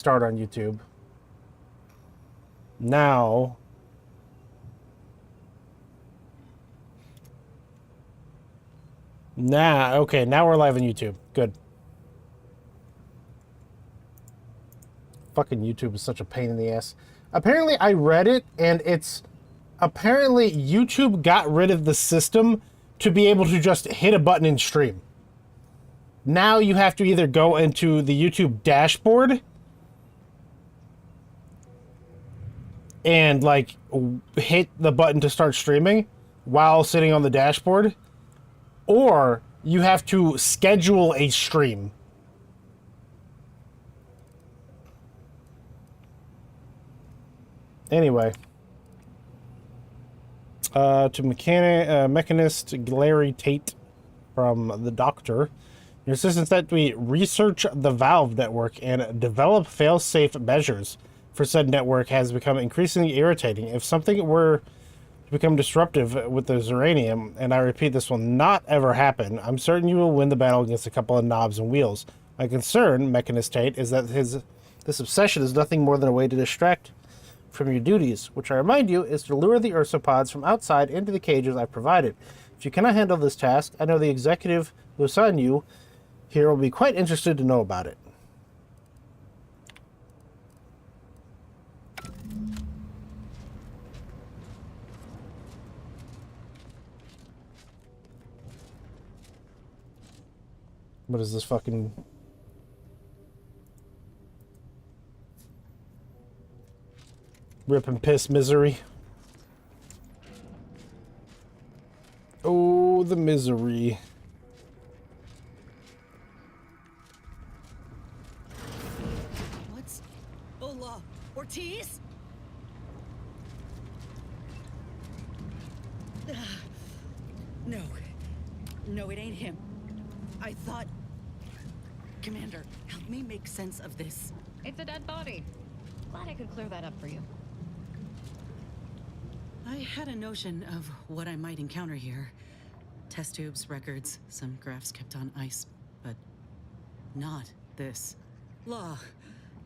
start on YouTube. Now, okay, now we're live on YouTube. Good. Fucking YouTube is such a pain in the ass. Apparently, I read it, and apparently YouTube got rid of the system to be able to just hit a button and stream. Now you have to either go into the YouTube dashboard and like hit the button to start streaming while sitting on the dashboard, or you have to schedule a stream. Anyway, to mechanist Larry Tate from The Doctor. Your assistant said we research the Valve network and develop fail-safe measures for said network has become increasingly irritating. If something were to become disruptive with the uranium, and I repeat, this will not ever happen, I'm certain you will win the battle against a couple of knobs and wheels. My concern, Mechanist Tate, is that this obsession is nothing more than a way to distract from your duties, which I remind you is to lure the ursopods from outside into the cages I've provided. If you cannot handle this task, I know the executive who assigned you here will be quite interested to know about it. What is this fucking... Rip and piss misery? Oh, the misery. What's... Ola Ortiz? No. No, it ain't him. I thought... Commander, help me make sense of this. It's a dead body. Glad I could clear that up for you. I had a notion of what I might encounter here. Test tubes, records, some graphs kept on ice, but not this. Law.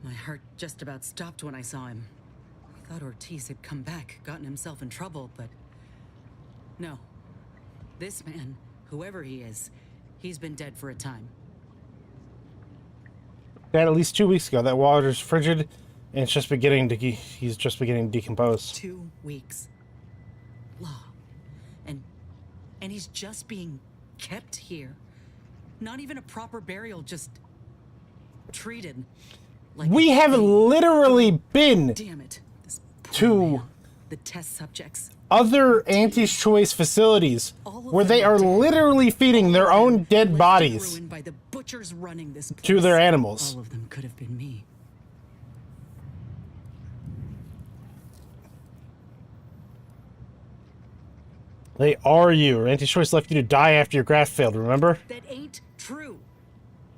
My heart just about stopped when I saw him. I thought Ortiz had come back, gotten himself in trouble, but no. This man, whoever he is, he's been dead for a time. That at least 2 weeks ago. That water's frigid, and it's just beginning to he's just beginning to decompose. 2 weeks. Law. And he's just being kept here. Not even a proper burial, just treated like we have literally been damn it. This to man. The test subjects. Other anti-choice facilities where they are literally feeding their own dead bodies By the butchers running this place. to their animals. All of them could have been me. They are you. Anti-choice left you to die after your graft failed, remember? That ain't true.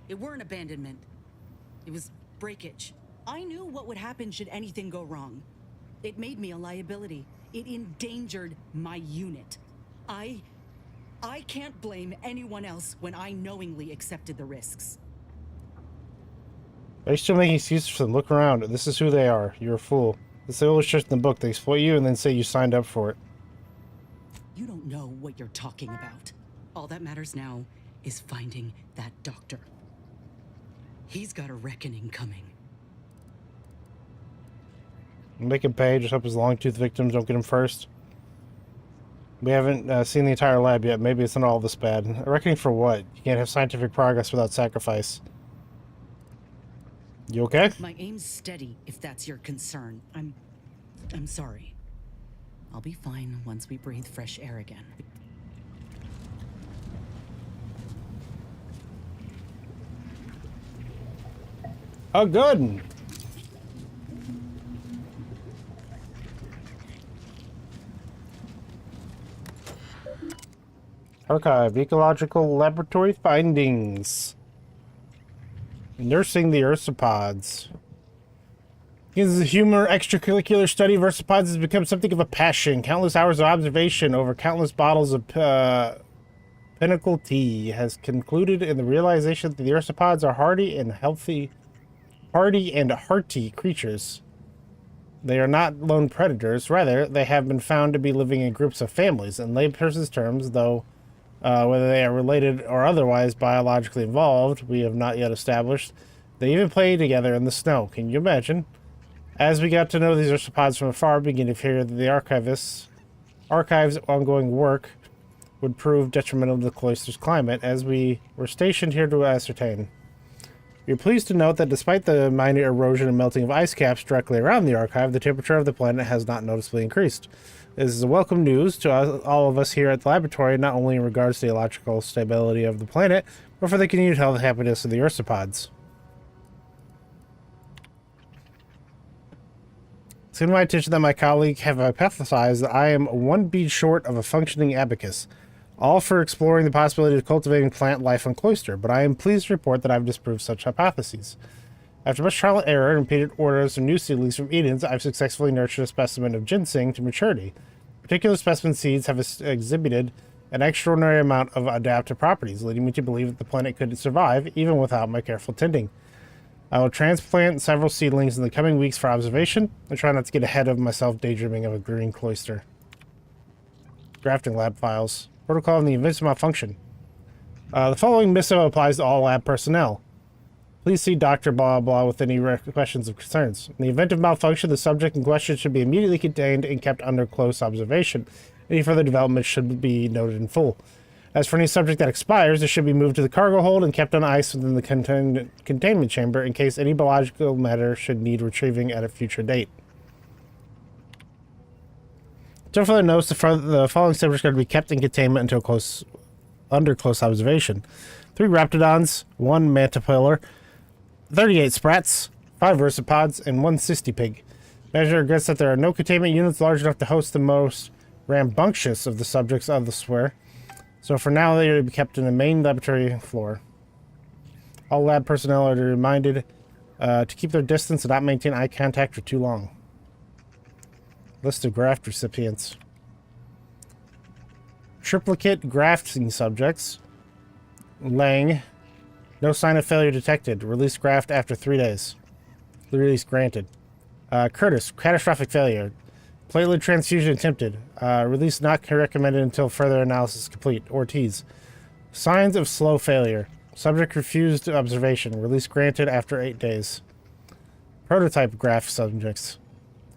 It weren't abandonment. It was breakage. I knew what would happen should anything go wrong. It made me a liability. It endangered my unit. I can't blame anyone else when I knowingly accepted the risks. Are you still making excuses for them? Look around. This is who they are. You're a fool. It's the oldest trick in the book. They exploit you and then say you signed up for it. You don't know what you're talking about. All that matters now is finding that doctor. He's got a reckoning coming. Make him pay. Just hope his long-tooth victims don't get him first. We haven't seen the entire lab yet. Maybe it's not all this bad. A reckoning for what? You can't have scientific progress without sacrifice. You okay? My aim's steady, if that's your concern. I'm sorry. I'll be fine once we breathe fresh air again. Oh, good. Archive, ecological laboratory findings. Nursing the ursopods. Because the humor extracurricular study of ursopods has become something of a passion. Countless hours of observation over countless bottles of pinnacle tea has concluded in the realization that the ursopods are hardy and healthy hardy and hearty creatures. They are not lone predators. Rather, they have been found to be living in groups of families. In layperson's terms, though, whether they are related or otherwise biologically involved, we have not yet established. They even play together in the snow. Can you imagine? As we got to know these arthropods from afar, begin to fear that the archive's ongoing work would prove detrimental to the cloister's climate, as we were stationed here to ascertain. We are pleased to note that despite the minor erosion and melting of ice caps directly around the archive, the temperature of the planet has not noticeably increased. This is a welcome news to all of us here at the laboratory, not only in regards to the ecological stability of the planet, but for the continued health and happiness of the arthropods. It's come to my attention that my colleague have hypothesized that I am one bead short of a functioning abacus, all for exploring the possibility of cultivating plant life on Cloister, but I am pleased to report that I've disproved such hypotheses. After much trial and error and repeated orders of new seedlings from Edens, I've successfully nurtured a specimen of ginseng to maturity. Particular specimen seeds have exhibited an extraordinary amount of adaptive properties, leading me to believe that the plant could survive even without my careful tending. I will transplant several seedlings in the coming weeks for observation, and try not to get ahead of myself daydreaming of a green cloister. Drafting lab files. Protocol in the event of malfunction. The following missive applies to all lab personnel. Please see Dr. Blah Blah with any questions or concerns. In the event of malfunction, the subject in question should be immediately contained and kept under close observation. Any further development should be noted in full. As for any subject that expires, it should be moved to the cargo hold and kept on ice within the containment chamber in case any biological matter should need retrieving at a future date. So further notes, the following subjects are to be kept in containment until under close observation. 3 raptidons, 1 mantipillar, 38 sprats, 5 ursopods, and 1 cystipig. Measure regrets that there are no containment units large enough to host the most rambunctious of the subjects of the swear. So for now, they are to be kept in the main laboratory floor. All lab personnel are reminded to keep their distance and not maintain eye contact for too long. List of graft recipients. Triplicate grafting subjects. Lang. No sign of failure detected. Release graft after 3 days. Release granted. Curtis. Catastrophic failure. Platelet transfusion attempted. Release not recommended until further analysis is complete. Ortiz. Signs of slow failure. Subject refused observation. Release granted after 8 days. Prototype graft subjects.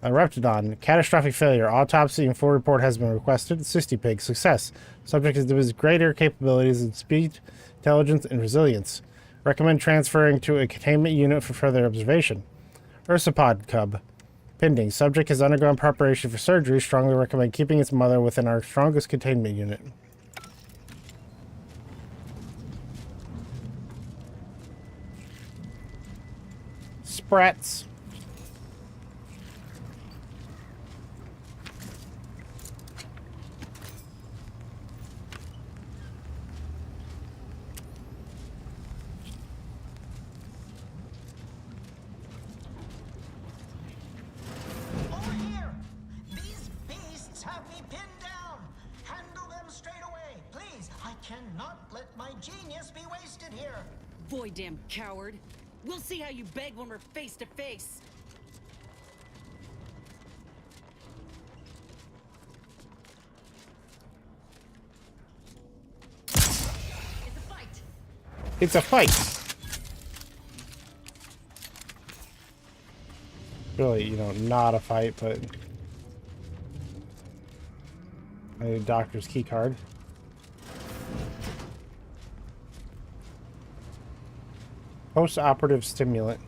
Reptidon. Catastrophic failure. Autopsy and full report has been requested. Cystipig. Success. Subject has greater capabilities in speed, intelligence, and resilience. Recommend transferring to a containment unit for further observation. Ursopod cub. Pending. Subject has undergone preparation for surgery. Strongly recommend keeping its mother within our strongest containment unit. Sprats. Boy, damn coward. We'll see how you beg when we're face to face. It's a fight. It's a fight. Really, you know, not a fight, but I need a doctor's key card. Post-operative stimulant.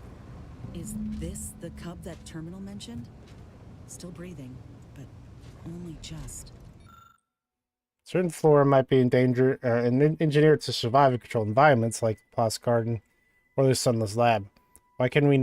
Is this the cub that Terminal mentioned? Still breathing, but only just. Certain flora might be engineered to survive in controlled environments like the Plas Garden or the Sunless Lab. Why can we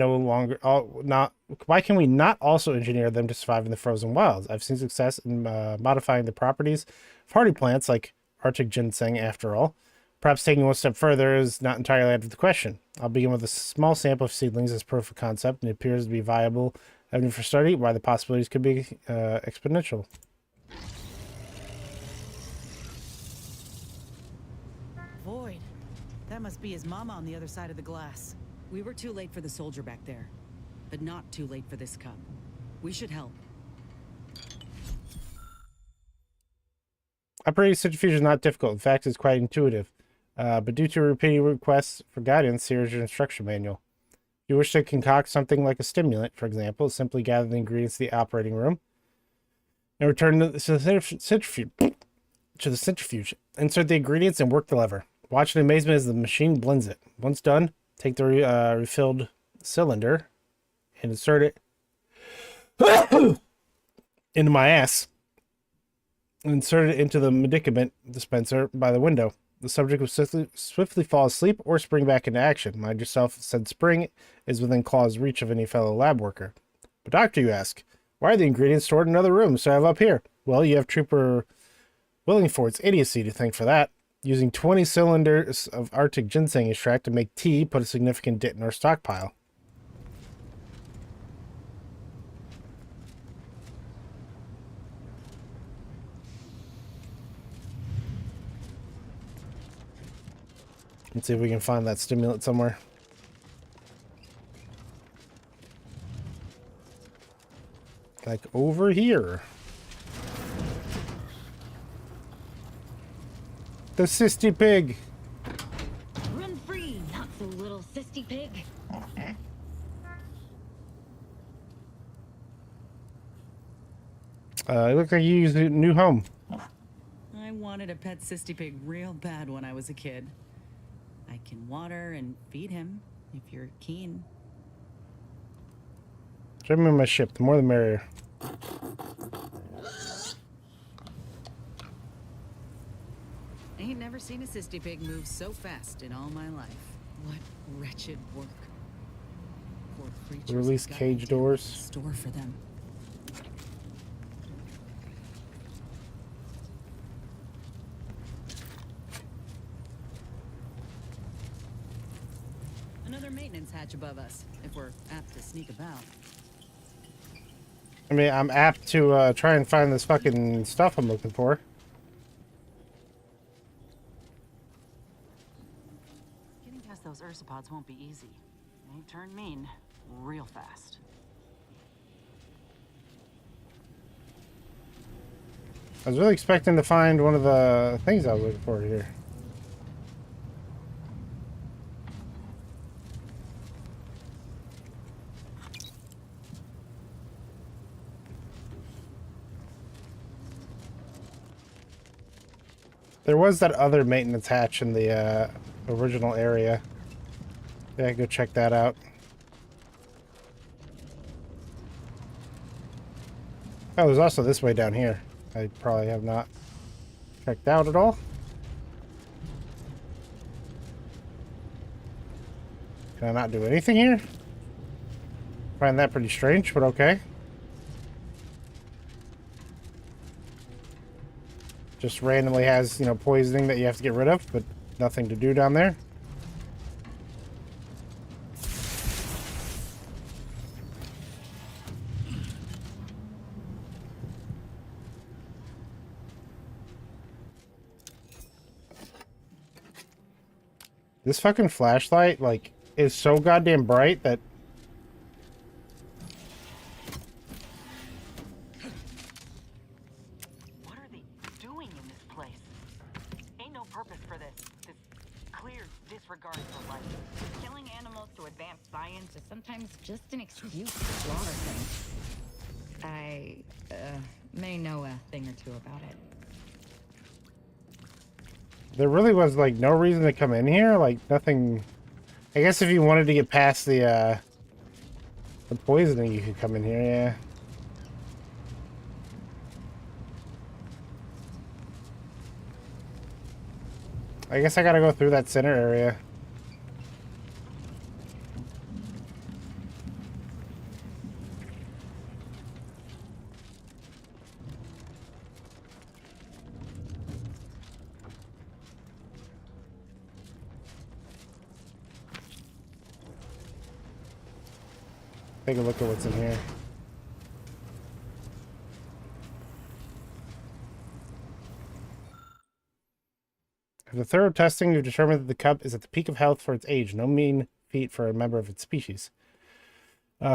not also engineer them to survive in the frozen wilds? I've seen success in modifying the properties of hardy plants like Arctic ginseng, after all. Perhaps taking one step further is not entirely out of the question. I'll begin with a small sample of seedlings as proof of concept, and it appears to be viable avenue for study, why the possibilities could be exponential. Void. That must be his mama on the other side of the glass. We were too late for the soldier back there, but not too late for this cub. We should help. Operating centrifuge is not difficult. In fact, it's quite intuitive. But due to repeated requests for guidance, here's your instruction manual. If you wish to concoct something like a stimulant, for example, simply gather the ingredients to the operating room and return to the centrifuge. Insert the ingredients and work the lever. Watch in amazement as the machine blends it. Once done, take the refilled cylinder and insert it into my ass. Insert it into the medicament dispenser by the window. The subject will swiftly fall asleep or spring back into action. Mind yourself, said spring is within claw's reach of any fellow lab worker. But doctor, you ask, why are the ingredients stored in another room so I have up here? Well, you have Trooper Willingford's idiocy to thank for that. Using 20 cylinders of Arctic ginseng extract to make tea put a significant dent in our stockpile. Let's see if we can find that stimulant somewhere. Like over here. The cysty pig. Run free, not so little cysty pig. It looks like you used a new home. I wanted a pet cysty pig real bad when I was a kid. I can water and feed him if you're keen. Show me my ship. The more the merrier. I ain't never seen a cysty pig move so fast in all my life. What wretched work. Poor creatures Release have got cage nothing doors. in store for them. Another maintenance hatch above us, if we're apt to sneak about. I mean, I'm apt to try and find this fucking stuff I'm looking for. Getting past those ursopods won't be easy. They turn mean real fast. I was really expecting to find one of the things I was looking for here. There was that other maintenance hatch in the original area. Yeah, go check that out. Oh, there's also this way down here. I probably have not checked out at all. Can I not do anything here? Find that pretty strange, but okay. Just randomly has, you know, poisoning that you have to get rid of, but nothing to do down there. This fucking flashlight, like, is so goddamn bright that... What are they doing in this place? Ain't no purpose for this. This clear disregard for life. Killing animals to advance science is sometimes just an excuse to slaughter things. I, may know a thing or two about it. There really was, like, no reason to come in here. Like, nothing... I guess if you wanted to get past the poisoning, you could come in here, yeah. I guess I gotta go through that center area. Take a look at what's in here. After thorough testing, we've determined that the cub is at the peak of health for its age. No mean feat for a member of its species.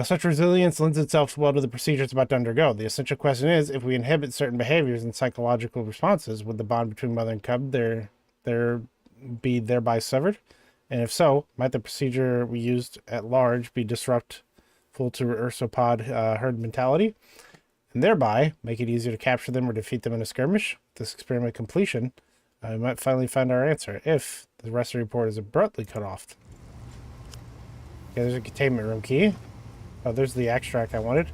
Such resilience lends itself well to the procedure it's about to undergo. The essential question is, if we inhibit certain behaviors and psychological responses, would the bond between mother and cub be thereby severed? And if so, might the procedure we used at large be disruptful to ursopod herd mentality, and thereby make it easier to capture them or defeat them in a skirmish? With this experiment completion, we might finally find our answer, if the rest of the report is abruptly cut off. Okay, there's a containment room key. Oh, there's the extract I wanted.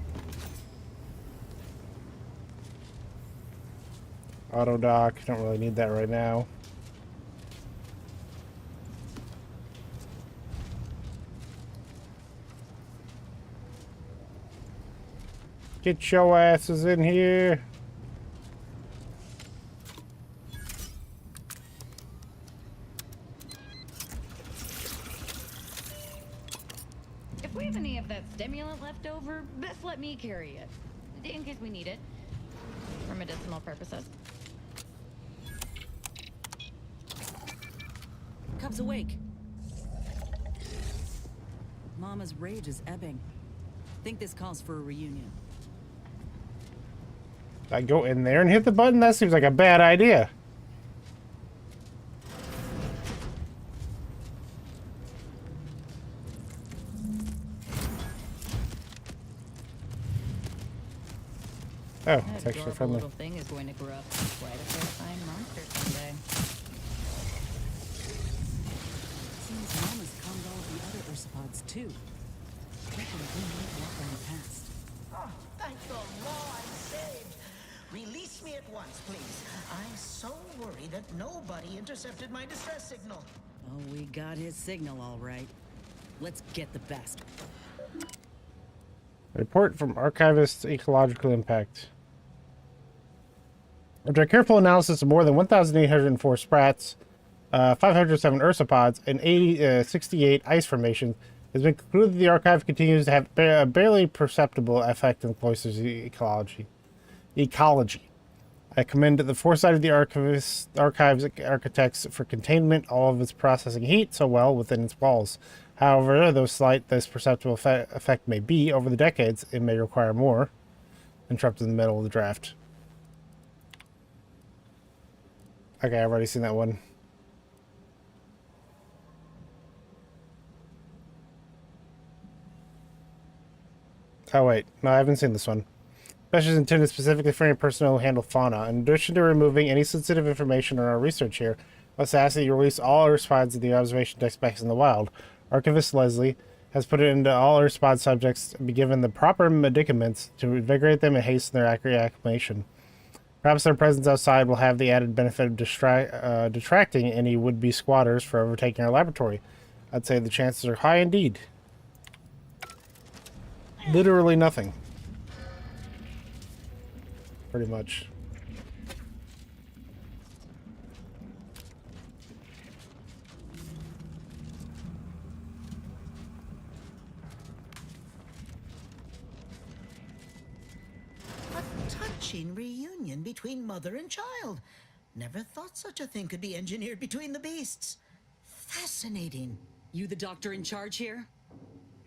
Auto dock. Don't really need that right now. Get your asses in here. If we have any of that stimulant left over, best let me carry it. In case we need it. For medicinal purposes. Cub's awake. Mama's rage is ebbing. Think this calls for a reunion. I go in there and hit the button? That seems like a bad idea. Oh, it's That actually adorable friendly. little thing is going to grow up to be quite a terrifying monster someday. Seems Mama's calmed all of the other ursopods too. Reckon we might walk on past. Oh, thank the law I'm saved. Release me at once, please. I'm so worried that nobody intercepted my distress signal. Oh, we got his signal all right. Let's get the bastard. Report from Archivist Ecological Impact. After a careful analysis of more than 1,804 sprats, 507 ursopods, and 68 ice formations, it has been concluded that the archive continues to have a barely perceptible effect on the cloister's ecology. I commend the foresight of the archives architects for containment all of its processing heat so well within its walls. However, though slight this perceptible effect may be, over the decades, it may require more. Interrupted in the middle of the draft. Okay, I've already seen that one. Oh wait, no, I haven't seen this one. Special is intended specifically for any personnel who handle fauna. In addition to removing any sensitive information in our research here, let's ask that you release all Earthpods of the observation deck specs in the wild. Archivist Leslie has put it into all Earthpod subjects to be given the proper medicaments to invigorate them and hasten their accurate acclimation. Perhaps their presence outside will have the added benefit of detracting any would-be squatters for overtaking our laboratory. I'd say the chances are high indeed. Literally nothing. Pretty much. A touching reunion between mother and child. Never thought such a thing could be engineered between the beasts. Fascinating. You the doctor in charge here?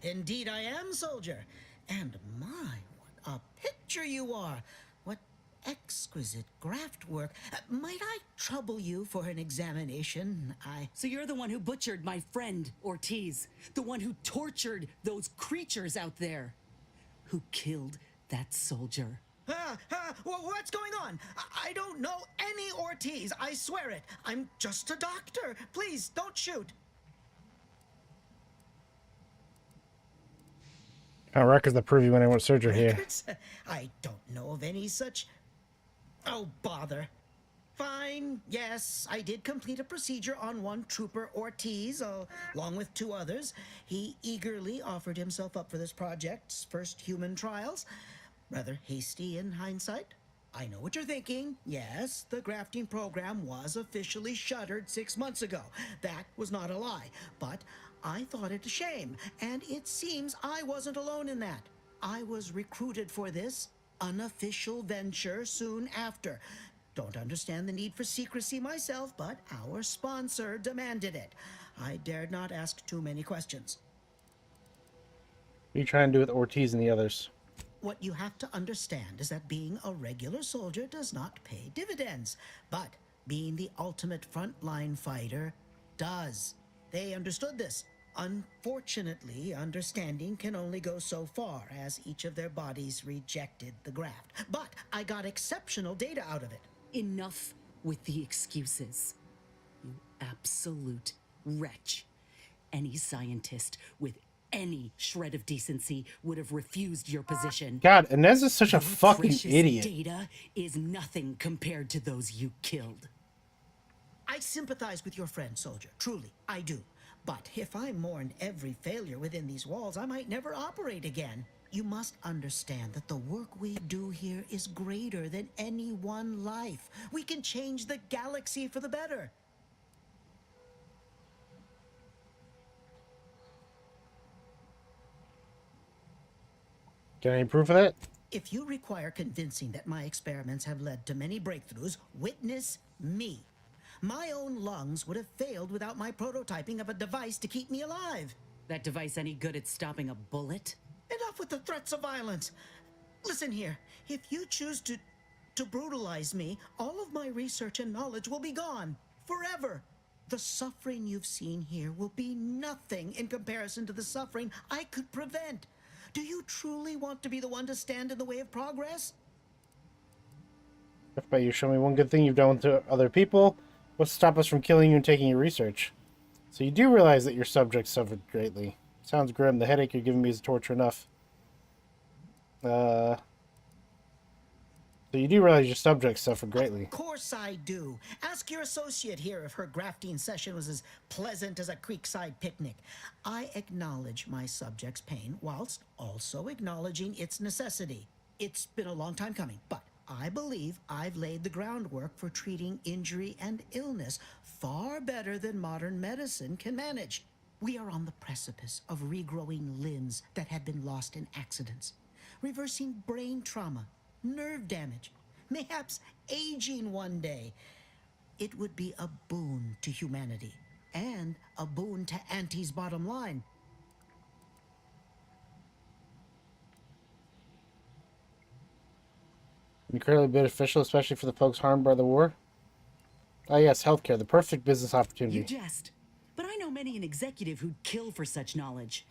Indeed I am, soldier. And my, what a picture you are. What exquisite graft work. Might I trouble you for an examination? So you're the one who butchered my friend, Ortiz. The one who tortured those creatures out there. Who killed that soldier. What's going on? I don't know any Ortiz. I swear it. I'm just a doctor. Please, don't shoot. Our records that prove you went in with surgery here. Records? I don't know of any such... Oh, bother. Fine, yes, I did complete a procedure on one Trooper Ortiz, along with 2 others. He eagerly offered himself up for this project's first human trials. Rather hasty in hindsight. I know what you're thinking. Yes, the grafting program was officially shuttered 6 months ago. That was not a lie. But I thought it a shame, and it seems I wasn't alone in that. I was recruited for this unofficial venture soon after. Don't understand the need for secrecy myself, but our sponsor demanded it. I dared not ask too many questions. What are you trying to do with Ortiz and the others? What you have to understand is that being a regular soldier does not pay dividends, but being the ultimate frontline fighter does. They understood this. Unfortunately, understanding can only go so far as each of their bodies rejected the graft. But I got exceptional data out of it. Enough with the excuses. You absolute wretch. Any scientist with any shred of decency would have refused your position. God, Inez is such a Your fucking precious idiot. data is nothing compared to those you killed. I sympathize with your friend, soldier. Truly, I do. But if I mourned every failure within these walls, I might never operate again. You must understand that the work we do here is greater than any one life. We can change the galaxy for the better. Got any proof of that? If you require convincing that my experiments have led to many breakthroughs, witness me. My own lungs would have failed without my prototyping of a device to keep me alive. That device any good at stopping a bullet? Enough with the threats of violence. Listen here, if you choose to brutalize me, all of my research and knowledge will be gone. Forever. The suffering you've seen here will be nothing in comparison to the suffering I could prevent. Do you truly want to be the one to stand in the way of progress? If by you show me one good thing you've done to other people, what's to stop us from killing you and taking your research? So you do realize that your subjects suffered greatly. Sounds grim. The headache you're giving me is torture enough. So you do realize your subjects suffered greatly. Of course I do. Ask your associate here if her grafting session was as pleasant as a creekside picnic. I acknowledge my subject's pain whilst also acknowledging its necessity. It's been a long time coming, but I believe I've laid the groundwork for treating injury and illness far better than modern medicine can manage. We are on the precipice of regrowing limbs that had been lost in accidents, reversing brain trauma, nerve damage, mayhaps aging one day. It would be a boon to humanity and a boon to Auntie's bottom line. Incredibly beneficial, especially for the folks harmed by the war. Ah, yes, healthcare, the perfect business opportunity. You jest. But I know many an executive who'd kill for such knowledge.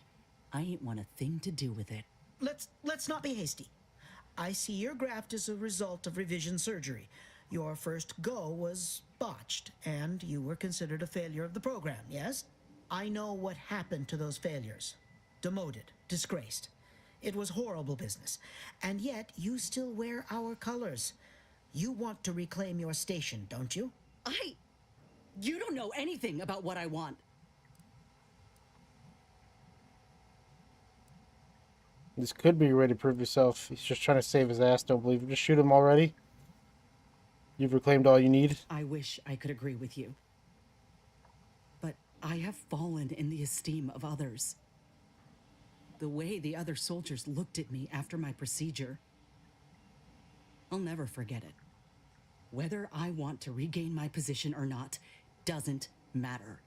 I ain't want a thing to do with it. Let's not be hasty. I see your graft is a result of revision surgery. Your first go was botched, and you were considered a failure of the program, yes? I know what happened to those failures. Demoted, disgraced. It was horrible business. And yet, you still wear our colors. You want to reclaim your station, don't you? You don't know anything about what I want. This could be your way to prove yourself. He's just trying to save his ass. Don't believe him. Just shoot him already. You've reclaimed all you need. I wish I could agree with you. But I have fallen in the esteem of others. The way the other soldiers looked at me after my procedure, I'll never forget it. Whether I want to regain my position or not doesn't matter.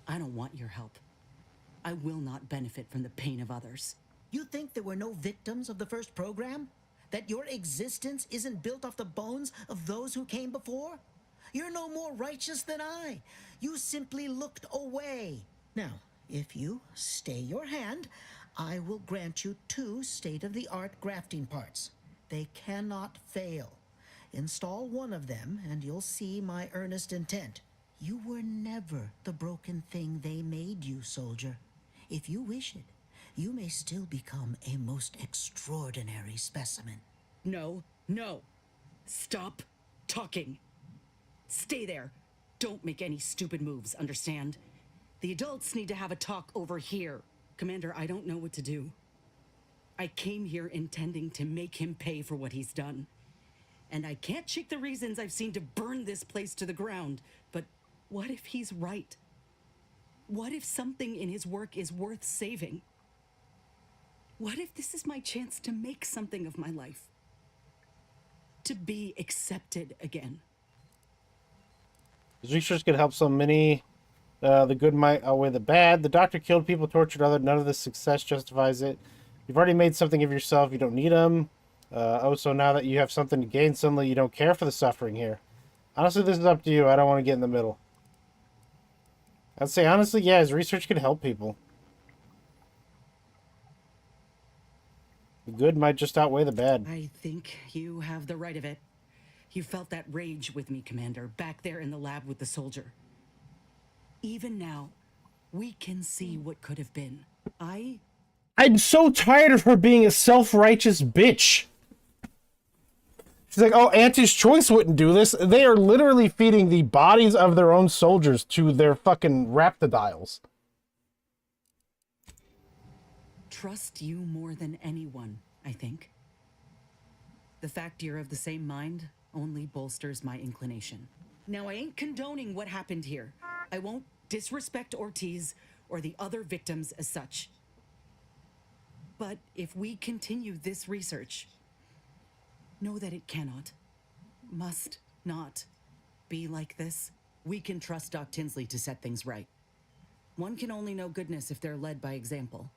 I don't want your help. I will not benefit from the pain of others. You think there were no victims of the first program? That your existence isn't built off the bones of those who came before? You're no more righteous than I. You simply looked away. Now, if you stay your hand, I will grant you 2 state-of-the-art grafting parts. They cannot fail. Install one of them, and you'll see my earnest intent. You were never the broken thing they made you, soldier. If you wish it, you may still become a most extraordinary specimen. No. Stop talking. Stay there. Don't make any stupid moves, understand? The adults need to have a talk over here. Commander, I don't know what to do. I came here intending to make him pay for what he's done. And I can't shake the reasons I've seen to burn this place to the ground. But what if he's right? What if something in his work is worth saving? What if this is my chance to make something of my life? To be accepted again? His research could help so many The good might outweigh the bad. The doctor killed people, tortured others. None of this success justifies it. You've already made something of yourself. You don't need them. So now that you have something to gain, suddenly you don't care for the suffering here. Honestly, this is up to you. I don't want to get in the middle. I'd say, honestly, yeah, his research could help people. The good might just outweigh the bad. I think you have the right of it. You felt that rage with me, Commander, back there in the lab with the soldier. Even now, we can see what could have been. I'm so tired of her being a self-righteous bitch. She's like, oh, anti-choice wouldn't do this. They are literally feeding the bodies of their own soldiers to their fucking raptodiles. Trust you more than anyone, I think. The fact you're of the same mind only bolsters my inclination. Now, I ain't condoning what happened here. I won't disrespect Ortiz or the other victims as such. But if we continue this research, know that it cannot, must not be like this. We can trust Doc Tinsley to set things right. One can only know goodness if they're led by example.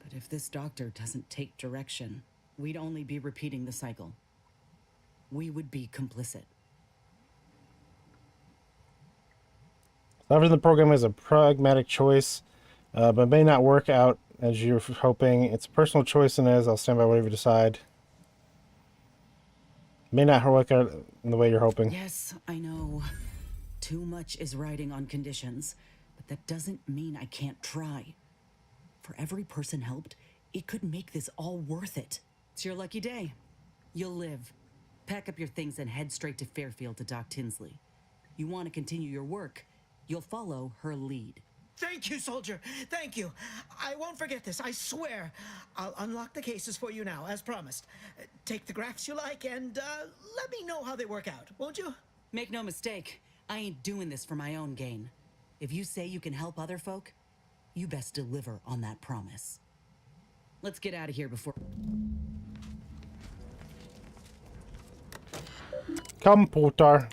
But if this doctor doesn't take direction, we'd only be repeating the cycle. We would be complicit. Leveraging the program is a pragmatic choice, but may not work out as you're hoping. It's a personal choice, and as I'll stand by whatever you decide. May not work out in the way you're hoping. Yes, I know. Too much is riding on conditions, but that doesn't mean I can't try. For every person helped, it could make this all worth it. It's your lucky day. You'll live. Pack up your things and head straight to Fairfield to Doc Tinsley. You want to continue your work, you'll follow her lead. Thank you, soldier. Thank you. I won't forget this, I swear. I'll unlock the cases for you now, as promised. Take the graphs you like and let me know how they work out, won't you? Make no mistake, I ain't doing this for my own gain. If you say you can help other folk, you best deliver on that promise. Let's get out of here before... Computer.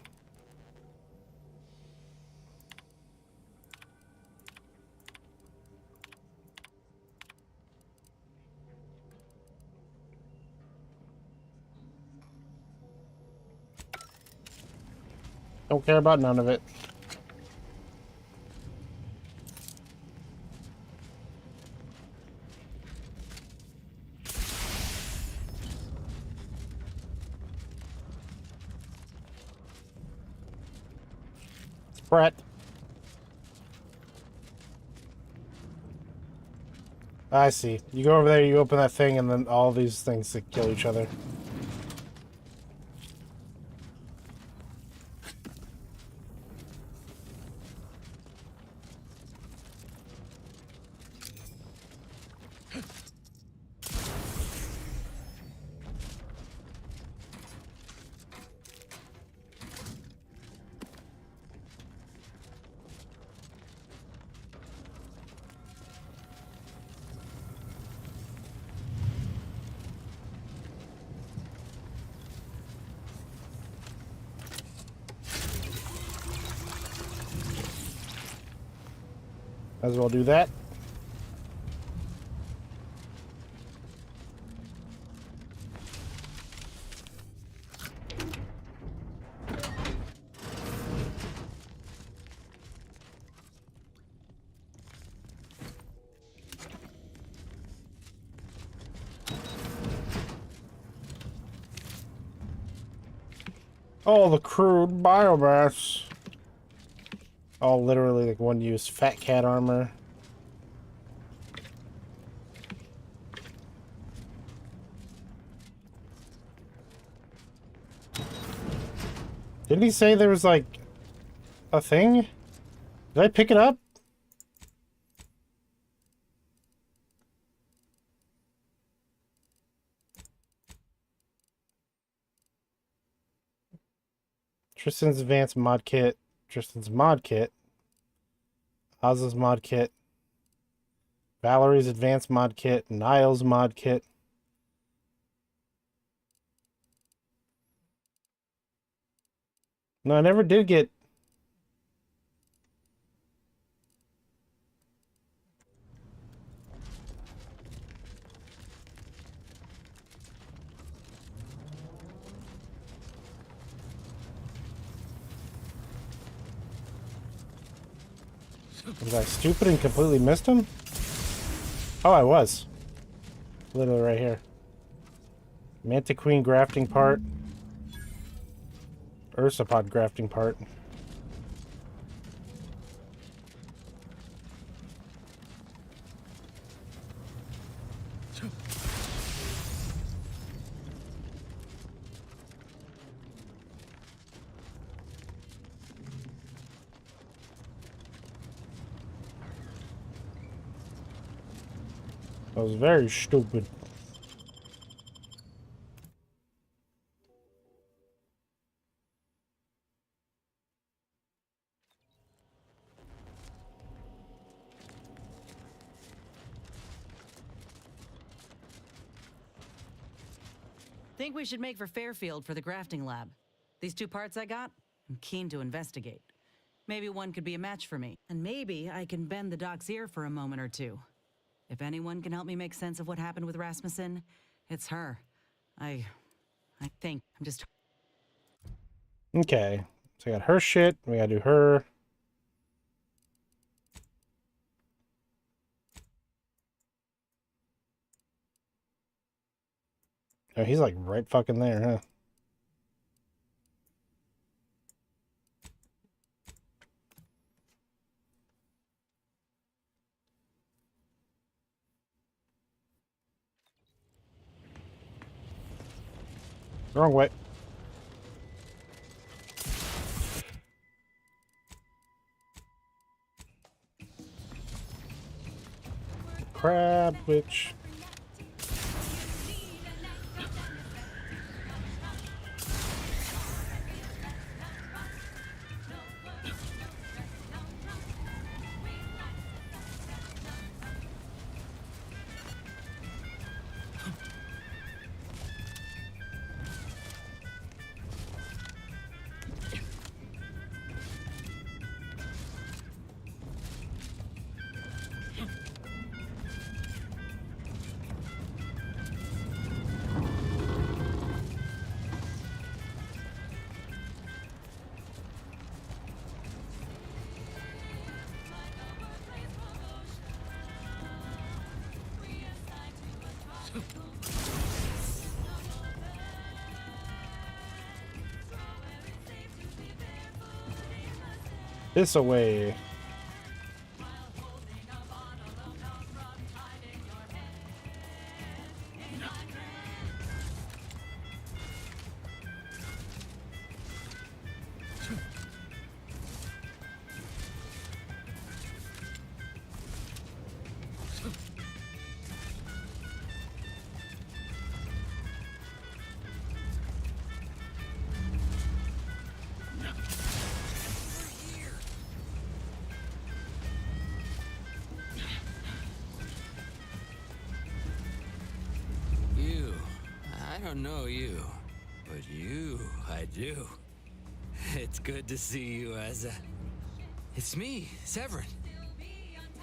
Don't care about none of it. Brett. I see. You go over there, you open that thing, and then all these things that kill each other. Might as well do that. Oh, the crude biomass. All literally like one use. Fat cat armor. Didn't he say there was like a thing? Did I pick it up? Tristan's advanced mod kit. Tristan's mod kit. Oz's mod kit. Valerie's advanced mod kit. Niall's mod kit. No, I never did get... Was I stupid and completely missed him? Oh, I was. Literally right here. Manta Queen grafting part. Ursapod grafting part. That was very stupid. Think we should make for Fairfield for the grafting lab. These 2 parts I got, I'm keen to investigate. Maybe one could be a match for me. And maybe I can bend the doc's ear for a moment or two. If anyone can help me make sense of what happened with Rasmussen, it's her. I think I'm just... Okay. So I got her shit. We gotta do her. Oh, he's like right fucking there, huh? Wrong way. Crab witch. This away. I don't know you, but you, I do. It's good to see you, Asa. It's me, Severin.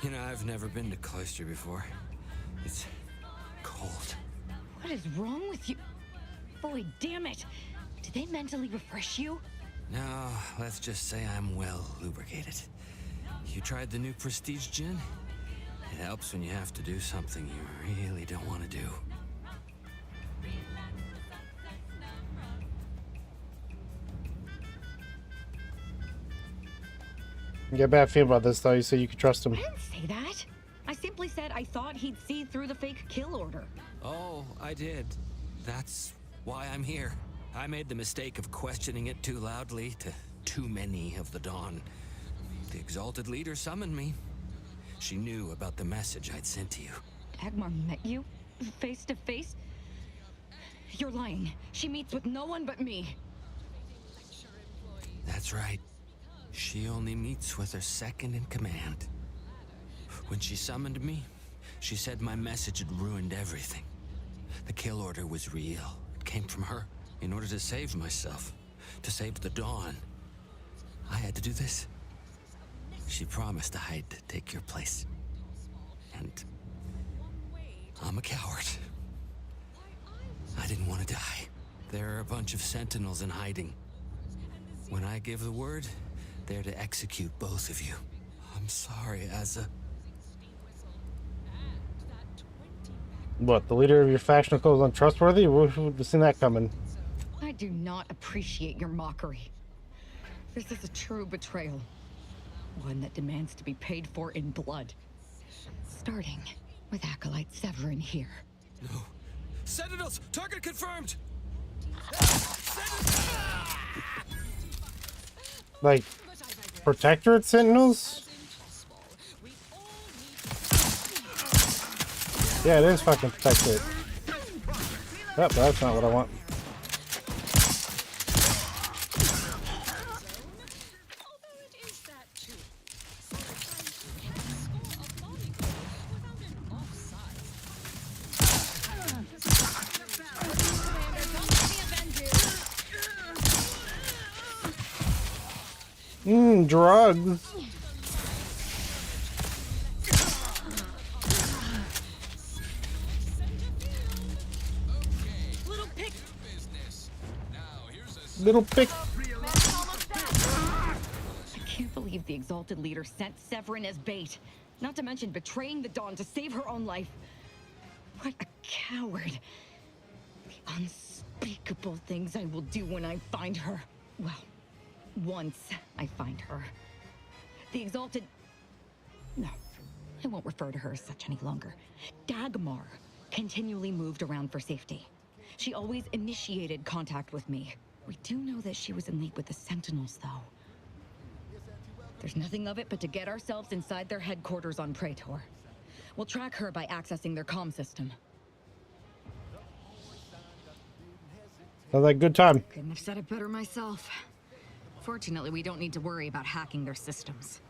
You know, I've never been to Cloister before. It's cold. What is wrong with you? Boy, damn it. Did they mentally refresh you? No, let's just say I'm well lubricated. You tried the new Prestige gin? It helps when you have to do something you really don't want to do. You get a bad feeling about this, though. You said you could trust him. I didn't say that. I simply said I thought he'd see through the fake kill order. Oh, I did. That's why I'm here. I made the mistake of questioning it too loudly to too many of the Dawn. The Exalted Leader summoned me. She knew about the message I'd sent to you. Dagmar met you? Face to face? You're lying. She meets with no one but me. That's right. She only meets with her second in command. When she summoned me, she said my message had ruined everything. The kill order was real. It came from her. In order to save myself, to save the Dawn, I had to do this. She promised I'd take your place. And I'm a coward. I didn't want to die. There are a bunch of sentinels in hiding. When I give the word, they're to execute both of you. I'm sorry, Asa. What, the leader of your faction is untrustworthy? Who would have seen that coming? I do not appreciate your mockery. This is a true betrayal. One that demands to be paid for in blood. Starting with Acolyte Severin here. No. Sentinels! Target confirmed! Like, Protectorate Sentinels? Yeah, it is fucking Protectorate. Yep, that's not what I want. Drugs. Little pick. I can't believe the Exalted Leader sent Severin as bait. Not to mention betraying the Dawn to save her own life. What a coward. The unspeakable things I will do when I find her. Well, once I find her. The Exalted... No, I won't refer to her as such any longer. Dagmar continually moved around for safety. She always initiated contact with me. We do know that she was in league with the Sentinels, though. There's nothing of it but to get ourselves inside their headquarters on Praetor. We'll track her by accessing their comm system. Sounds like a good time. Couldn't have said it better myself. Fortunately, we don't need to worry about hacking their systems.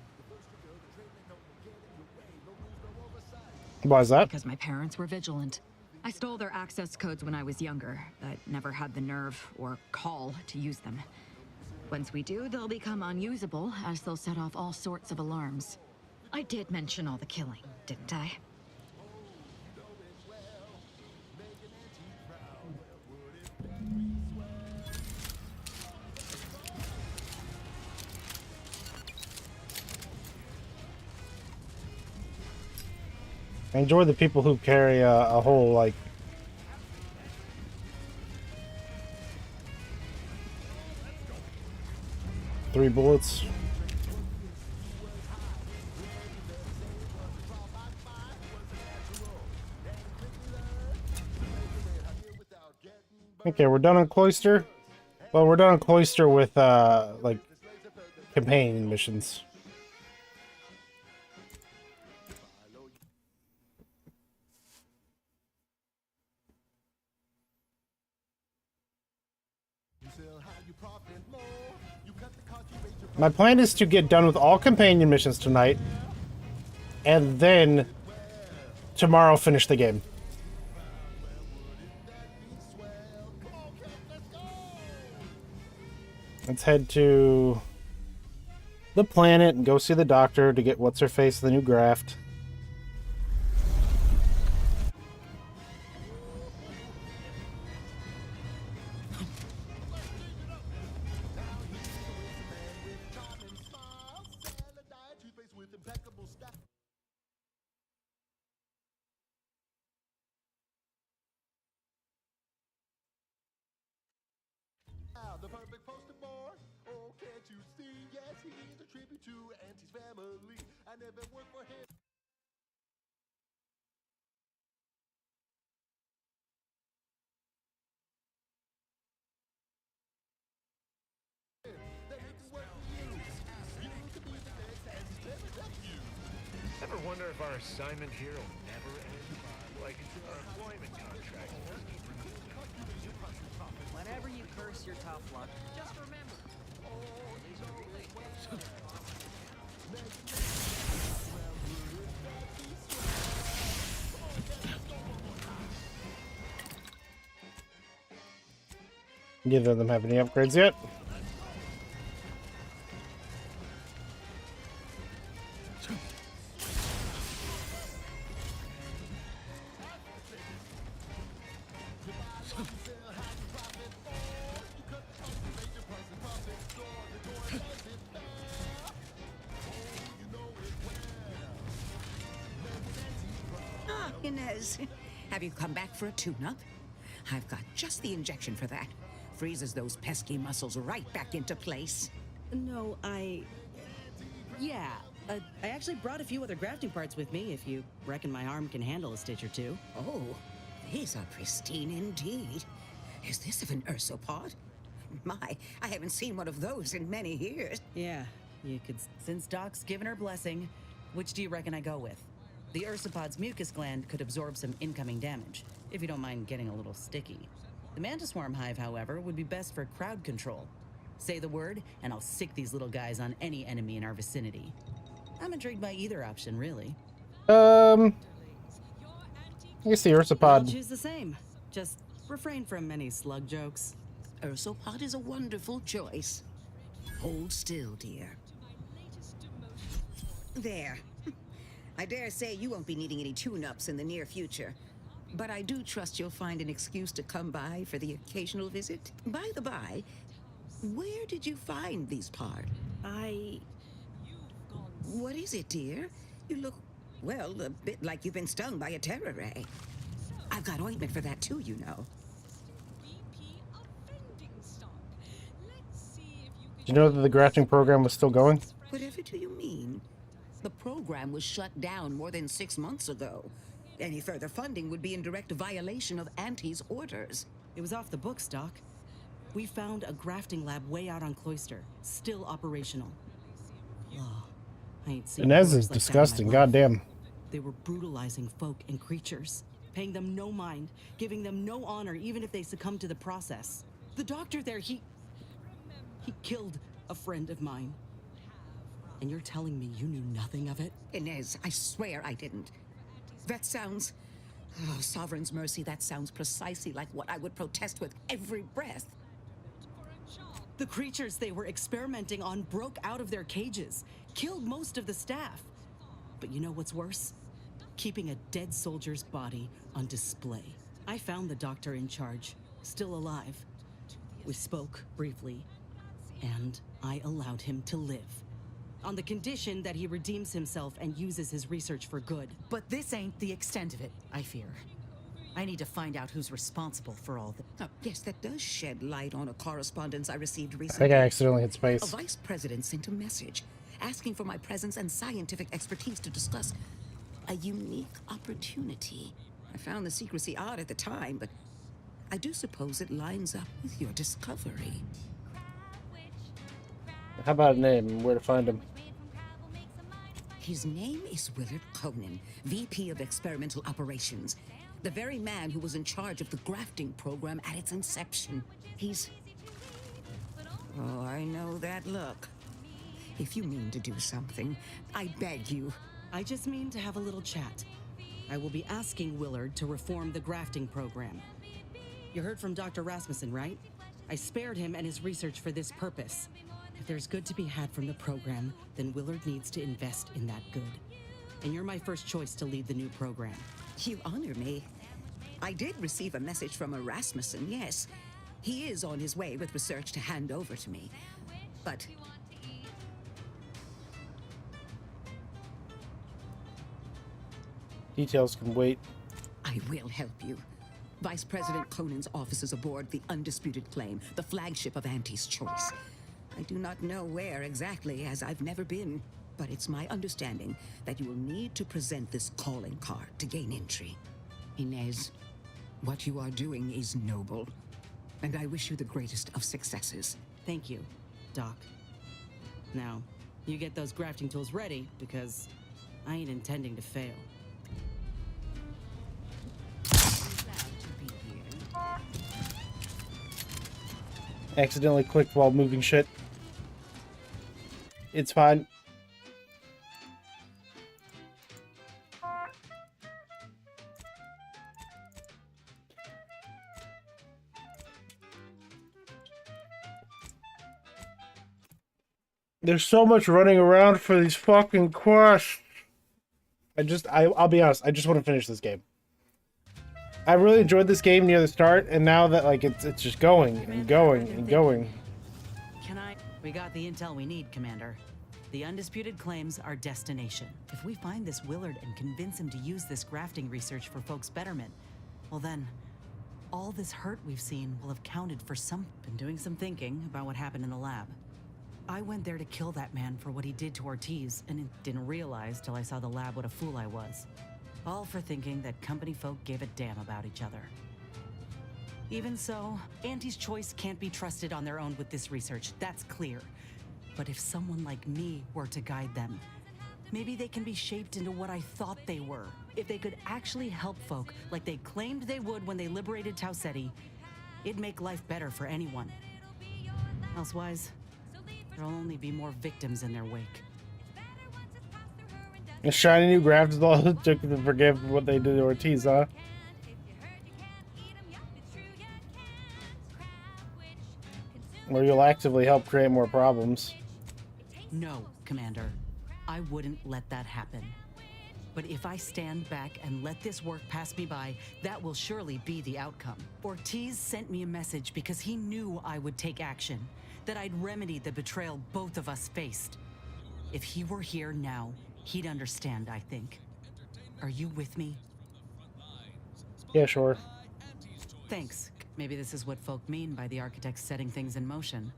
Why is that? Because my parents were vigilant. I stole their access codes when I was younger, but never had the nerve or call to use them. Once we do, they'll become unusable, as they'll set off all sorts of alarms. I did mention all the killing, didn't I? I enjoy the people who carry a whole, like... three bullets. Okay, we're done on Cloister. Well, we're done on Cloister with, like, companion missions. My plan is to get done with all companion missions tonight, and then tomorrow finish the game. Let's head to the planet and go see the doctor to get what's-her-face the new graft. The perfect poster boy. Oh, can't you see? Yes, he's a tribute to Auntie's family. I never worked for him. Ever wonder if our assignment here will never end? Like our employment contract. Whenever you curse your tough luck, just remember. Neither of them have any upgrades yet. Inez, have you come back for a tune-up? I've got just the injection for that. Freezes those pesky muscles right back into place. No, yeah. I actually brought a few other grafting parts with me, if you reckon my arm can handle a stitch or two. Oh, these are pristine indeed. Is this of an ursopod? My, I haven't seen one of those in many years. Yeah, you could. Since Doc's given her blessing, which do you reckon I go with? The ursopod's mucus gland could absorb some incoming damage, if you don't mind getting a little sticky. The mantis swarm hive, however, would be best for crowd control. Say the word, and I'll sick these little guys on any enemy in our vicinity. I'm intrigued by either option, really. I guess the I'll ursopod. choose the same. Just refrain from any slug jokes. Ursopod is a wonderful choice. Hold still, dear. There. I dare say you won't be needing any tune-ups in the near future. But I do trust you'll find an excuse to come by for the occasional visit. By the by, where did you find these parts? What is it, dear? You look, well, a bit like you've been stung by a terror ray. I've got ointment for that too, you know. Did you know that the grafting program was still going? Whatever do you mean? The program was shut down more than 6 months ago. Any further funding would be in direct violation of Auntie's orders. It was off the books, Doc. We found a grafting lab way out on Cloister, still operational. Oh, I ain't seen Inez horrors is like that in my disgusting. life. Goddamn. They were brutalizing folk and creatures, paying them no mind, giving them no honor even if they succumbed to the process. The doctor there, he killed a friend of mine. And you're telling me you knew nothing of it? Inez, I swear I didn't. That sounds... Oh, Sovereign's mercy, that sounds precisely like what I would protest with every breath. The creatures they were experimenting on broke out of their cages, killed most of the staff. But you know what's worse? Keeping a dead soldier's body on display. I found the doctor in charge, still alive. We spoke briefly, and I allowed him to live. On the condition that he redeems himself and uses his research for good. But this ain't the extent of it, I fear. I need to find out who's responsible for all this. Oh, yes, that does shed light on a correspondence I received I recently. think I accidentally hit A space. vice president sent a message asking for my presence and scientific expertise to discuss a unique opportunity. I found the secrecy odd at the time, but I do suppose it lines up with your discovery. How about a name and where to find him? His name is Willard Conan, VP of Experimental Operations. The very man who was in charge of the grafting program at its inception. He's... Oh, I know that look. If you mean to do something, I beg you. I just mean to have a little chat. I will be asking Willard to reform the grafting program. You heard from Dr. Rasmussen, right? I spared him and his research for this purpose. If there's good to be had from the program, then Willard needs to invest in that good. And you're my first choice to lead the new program. You honor me. I did receive a message from a Rasmussen, yes. He is on his way with research to hand over to me. But... Details can wait. I will help you. Vice President Conan's office is aboard the Undisputed Claim, the flagship of Auntie's choice. I do not know where exactly, as I've never been, but it's my understanding that you will need to present this calling card to gain entry. Inez, what you are doing is noble, and I wish you the greatest of successes. Thank you, Doc. Now, you get those grafting tools ready, because I ain't intending to fail. Accidentally clicked while moving shit. It's fine. There's so much running around for these fucking quests. I'll be honest, I just want to finish this game. I really enjoyed this game near the start, and now that like it's just going and going and going. We got the intel we need, Commander. The undisputed claim's our destination. If we find this Willard and convince him to use this grafting research for folks' betterment, well then, all this hurt we've seen will have counted for some. Been doing some thinking about what happened in the lab. I went there to kill that man for what he did to Ortiz, and didn't realize till I saw the lab what a fool I was. All for thinking that company folk gave a damn about each other. Even so, Auntie's choice can't be trusted on their own with this research, that's clear. But if someone like me were to guide them, maybe they can be shaped into what I thought they were. If they could actually help folk like they claimed they would when they liberated Tau Ceti, it'd make life better for anyone. Elsewise, there'll only be more victims in their wake. A shiny new graft is all it took to forgive what they did to Ortiz, huh? Or you'll actively help create more problems. No, Commander. I wouldn't let that happen. But if I stand back and let this work pass me by, that will surely be the outcome. Ortiz sent me a message because he knew I would take action, that I'd remedy the betrayal both of us faced. If he were here now, he'd understand, I think. Are you with me? Yeah, sure. Thanks. Maybe this is what folk mean by the architects setting things in motion.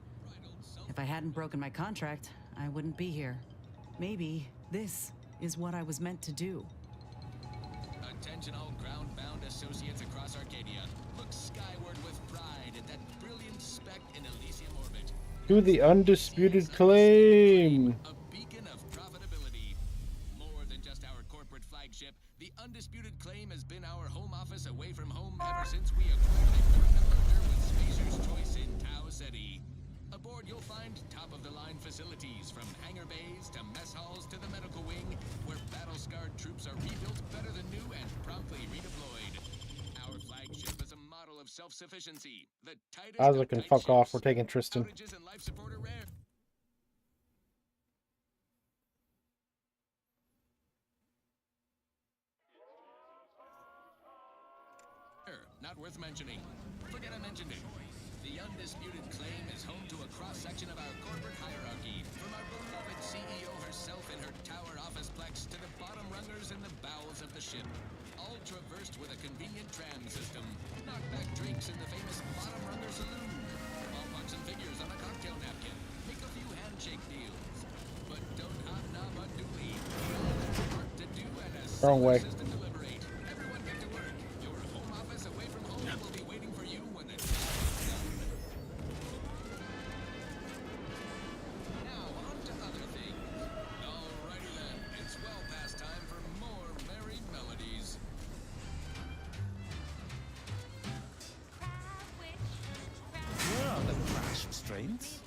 If I hadn't broken my contract, I wouldn't be here. Maybe this is what I was meant to do. Attention all ground-bound associates across Arcadia. Look skyward with pride at that brilliant speck in Elysium orbit. To the undisputed claim. A beacon of profitability. More than just our corporate flagship, the undisputed claim has been our home office away from home ever since we acquired a permanent merger with Spacer's Choice in Tau Ceti. Aboard you'll find top-of-the-line facilities, from hangar bays to mess halls to the medical wing, where battle-scarred troops are rebuilt better than new and promptly redeployed. Our flagship is a model of self-sufficiency. The tightest I was of looking, tight fuck off. ships. We're taking Tristan. Outages and life support are rare. Not worth mentioning. Forget I mentioned it. The undisputed claim is home to a cross-section of our corporate hierarchy, from our beloved CEO herself in her tower officeplex to the bottom rungers in the bowels of the ship, all traversed with a convenient tram system. Knockback drinks in the famous bottom runger saloon, ballparks and figures on a cocktail napkin. Make a few handshake deals, but don't hobnob unduly. Work to do and a Wrong way. system to liberate. Everyone get to work. Your home office away from home will be waiting for you when the job is done. Now on to other things. Alrighty then, it's well past time for more merry melodies. Where are the crash restraints?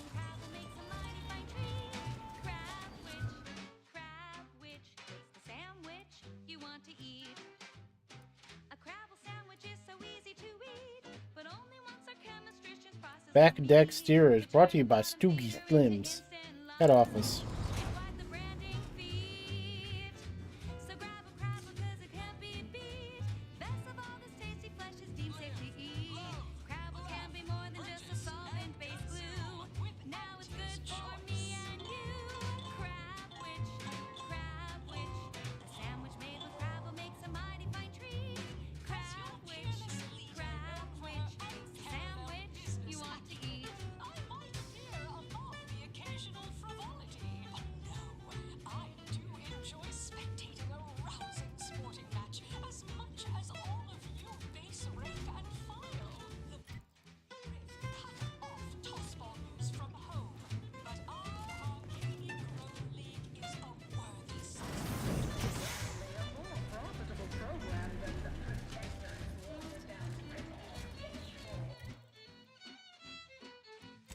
Back Deck Steerage, brought to you by Stoogie Slims. Head office.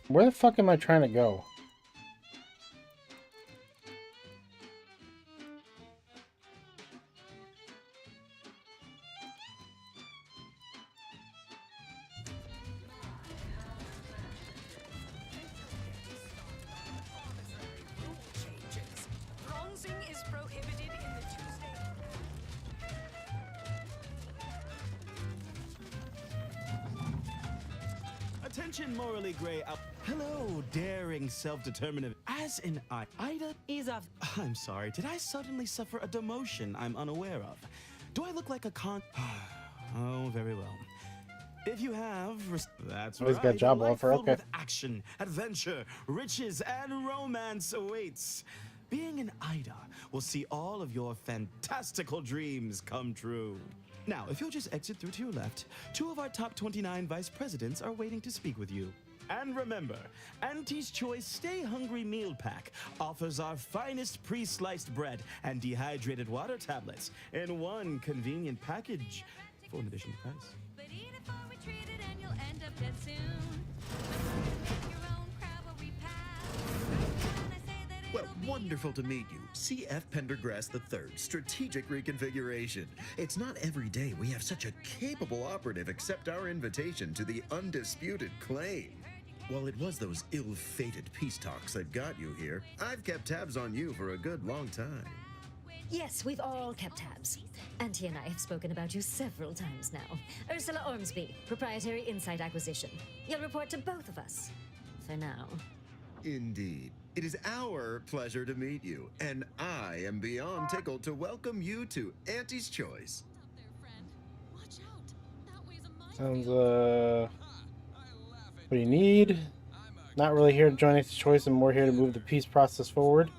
Where the fuck am I trying to go? Bronzing is prohibited in the Tuesday. Attention, morally gray out. Hello, daring, self-determined. As in Ida. Ease off. I'm sorry. Did I suddenly suffer a demotion I'm unaware of? Do I look like a con? Oh, very well. If you have, that's Oh, he's right. got a job a life offer, filled okay. with action, adventure, riches, and romance awaits. Being an Ida will see all of your fantastical dreams come true. Now, if you'll just exit through to your left, 2 of our top 29 vice presidents are waiting to speak with you. And remember, Auntie's Choice Stay Hungry Meal Pack offers our finest pre-sliced bread and dehydrated water tablets in one convenient package for an additional price. But eat it before we treat it and you'll end up dead soon. Make your own crab or repass. When I say that Well, it'll be wonderful to meet you. CF Pendergrass III, Strategic Reconfiguration. It's not every day we have such a capable operative accept our invitation to the undisputed claim. While it was those ill-fated peace talks that got you here, I've kept tabs on you for a good long time. Yes, we've all kept tabs. Auntie and I have spoken about you several times now. Ursula Ormsby, Proprietary Insight Acquisition. You'll report to both of us. For now. Indeed. It is our pleasure to meet you, and I am beyond tickled to welcome you to Auntie's Choice. Sounds, what do you need? Not really here to join Auntie's Choice, and more here to move the peace process forward.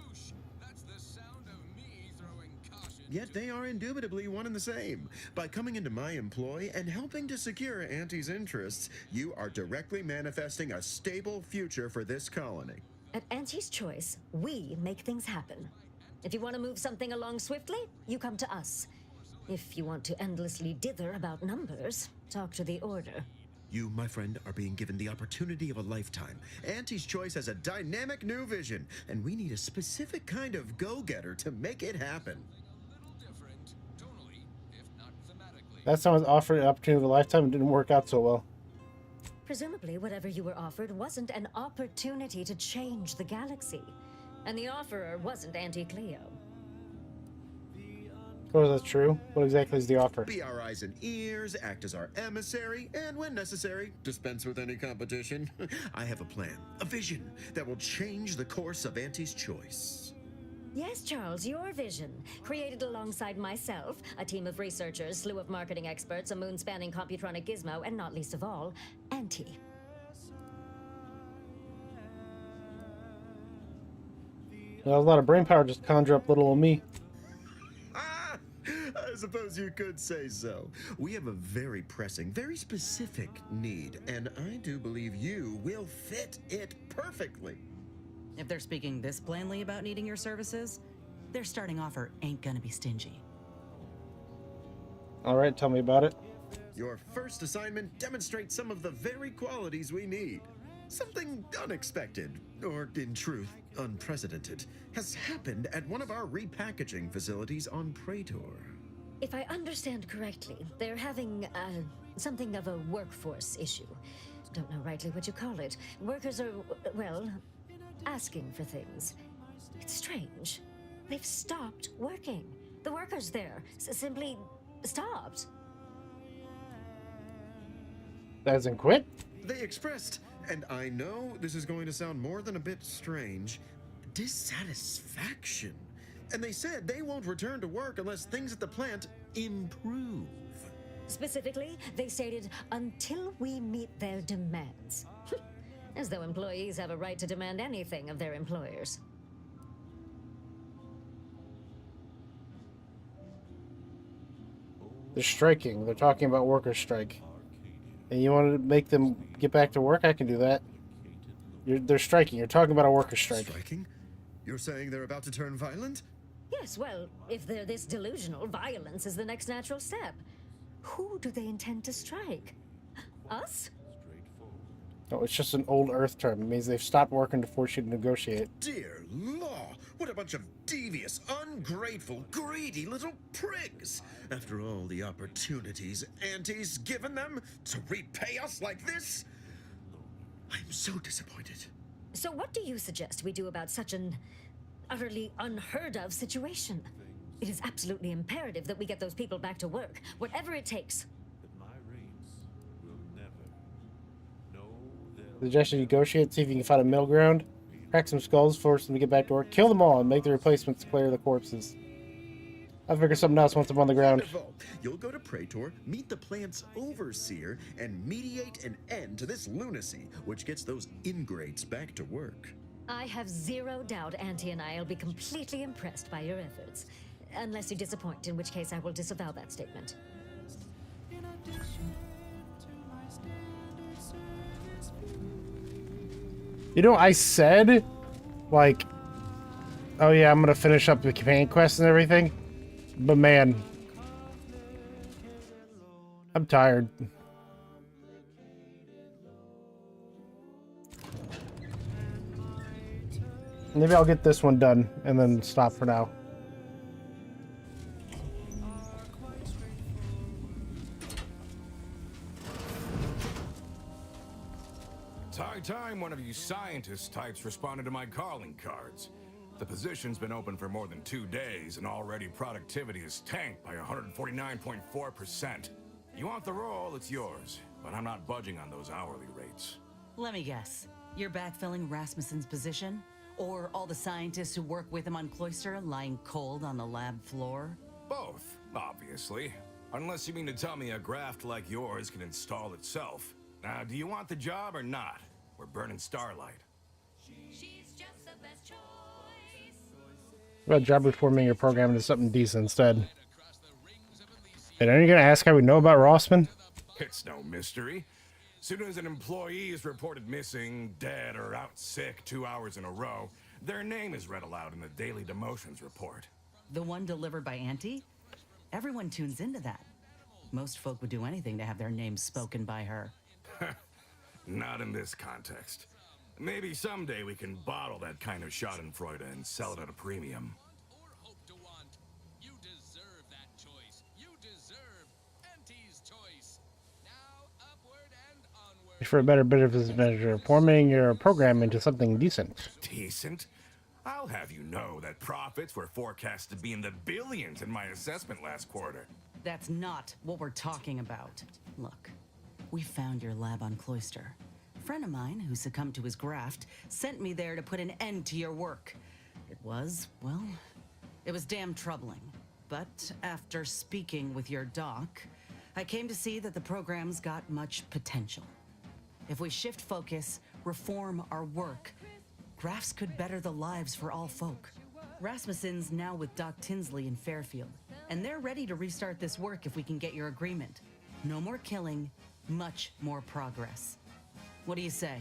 Yet they are indubitably one and the same. By coming into my employ and helping to secure Auntie's interests, you are directly manifesting a stable future for this colony. At Auntie's Choice, we make things happen. If you want to move something along swiftly, you come to us. If you want to endlessly dither about numbers, talk to the Order. You, my friend, are being given the opportunity of a lifetime. Auntie's Choice has a dynamic new vision, and we need a specific kind of go-getter to make it happen. That someone's offered an opportunity of a lifetime and didn't work out so well. Presumably, whatever you were offered wasn't an opportunity to change the galaxy. And the offerer wasn't Auntie Cleo. Oh, that's true. What exactly is the offer? Be our eyes and ears, act as our emissary, and when necessary, dispense with any competition. I have a plan, a vision that will change the course of Auntie's Choice. Yes, Charles, your vision. Created alongside myself, a team of researchers, slew of marketing experts, a moon-spanning computronic gizmo, and not least of all, Auntie. That was a lot of brain power just to conjure up little old me. I suppose you could say so. We have a very pressing, very specific need, and I do believe you will fit it perfectly. If they're speaking this plainly about needing your services, their starting offer ain't gonna be stingy. All right, tell me about it. Your first assignment demonstrates some of the very qualities we need. Something unexpected, or in truth, unprecedented, has happened at one of our repackaging facilities on Praetor. If I understand correctly, they're having, something of a workforce issue. Don't know rightly what you call it. Workers are, well, asking for things. It's strange. They've stopped working. The workers there simply stopped. As in quit? They expressed, and I know this is going to sound more than a bit strange, dissatisfaction. And they said they won't return to work unless things at the plant improve. Specifically, they stated, until we meet their demands. As though employees have a right to demand anything of their employers. They're striking. They're talking about workers' strike. And you want to make them get back to work? I can do that. They're striking. You're talking about a workers' strike. Striking? You're saying they're about to turn violent? Yes, well, if they're this delusional, violence is the next natural step. Who do they intend to strike? Us? No, it's just an old Earth term. It means they've stopped working to force you to negotiate. Dear law, what a bunch of devious, ungrateful, greedy little prigs! After all the opportunities Auntie's given them to repay us like this, I'm so disappointed. So what do you suggest we do about such an utterly unheard of situation? It is absolutely imperative that we get those people back to work, whatever it takes. That my race will never know Suggestion: negotiate, see if you can find a middle ground, crack some skulls, force them to get back to work, kill them all, and make the replacements clear the corpses. I'll figure something else once I'm on the ground. Wonderful. You'll go to Praetor, meet the plant's overseer, and mediate an end to this lunacy, which gets those ingrates back to work. I have zero doubt Auntie and I will be completely impressed by your efforts. Unless you disappoint, in which case I will disavow that statement. You know, I said, like, oh yeah, I'm gonna finish up the companion quest and everything. But man, I'm tired. Maybe I'll get this one done and then stop for now. It's high time one of you scientist types responded to my calling cards. The position's been open for more than 2 days, and already productivity is tanked by 149.4%. You want the role, it's yours, but I'm not budging on those hourly rates. Let me guess. You're backfilling Rasmussen's position? Or all the scientists who work with him on Cloister lying cold on the lab floor? Both, obviously. Unless you mean to tell me a graft like yours can install itself. Now, do you want the job or not? We're burning starlight. She's just the best choice. What about job reforming your program into something decent instead? And are you gonna ask how we know about Rossman? It's no mystery. Soon as an employee is reported missing, dead, or out sick 2 hours in a row, their name is read aloud in the daily demotions report. The one delivered by Auntie? Everyone tunes into that. Most folk would do anything to have their names spoken by her. Not in this context. Maybe someday we can bottle that kind of schadenfreude and sell it at a premium. For a better business measure, forming your program into something decent. Decent? I'll have you know that profits were forecast to be in the billions in my assessment last quarter. That's not what we're talking about. Look, we found your lab on Cloister. A friend of mine who succumbed to his graft sent me there to put an end to your work. It was, well, it was damn troubling. But after speaking with your doc, I came to see that the program's got much potential. If we shift focus, reform our work, grafts could better the lives for all folk. Rasmussen's now with Doc Tinsley in Fairfield, and they're ready to restart this work if we can get your agreement. No more killing, much more progress. What do you say?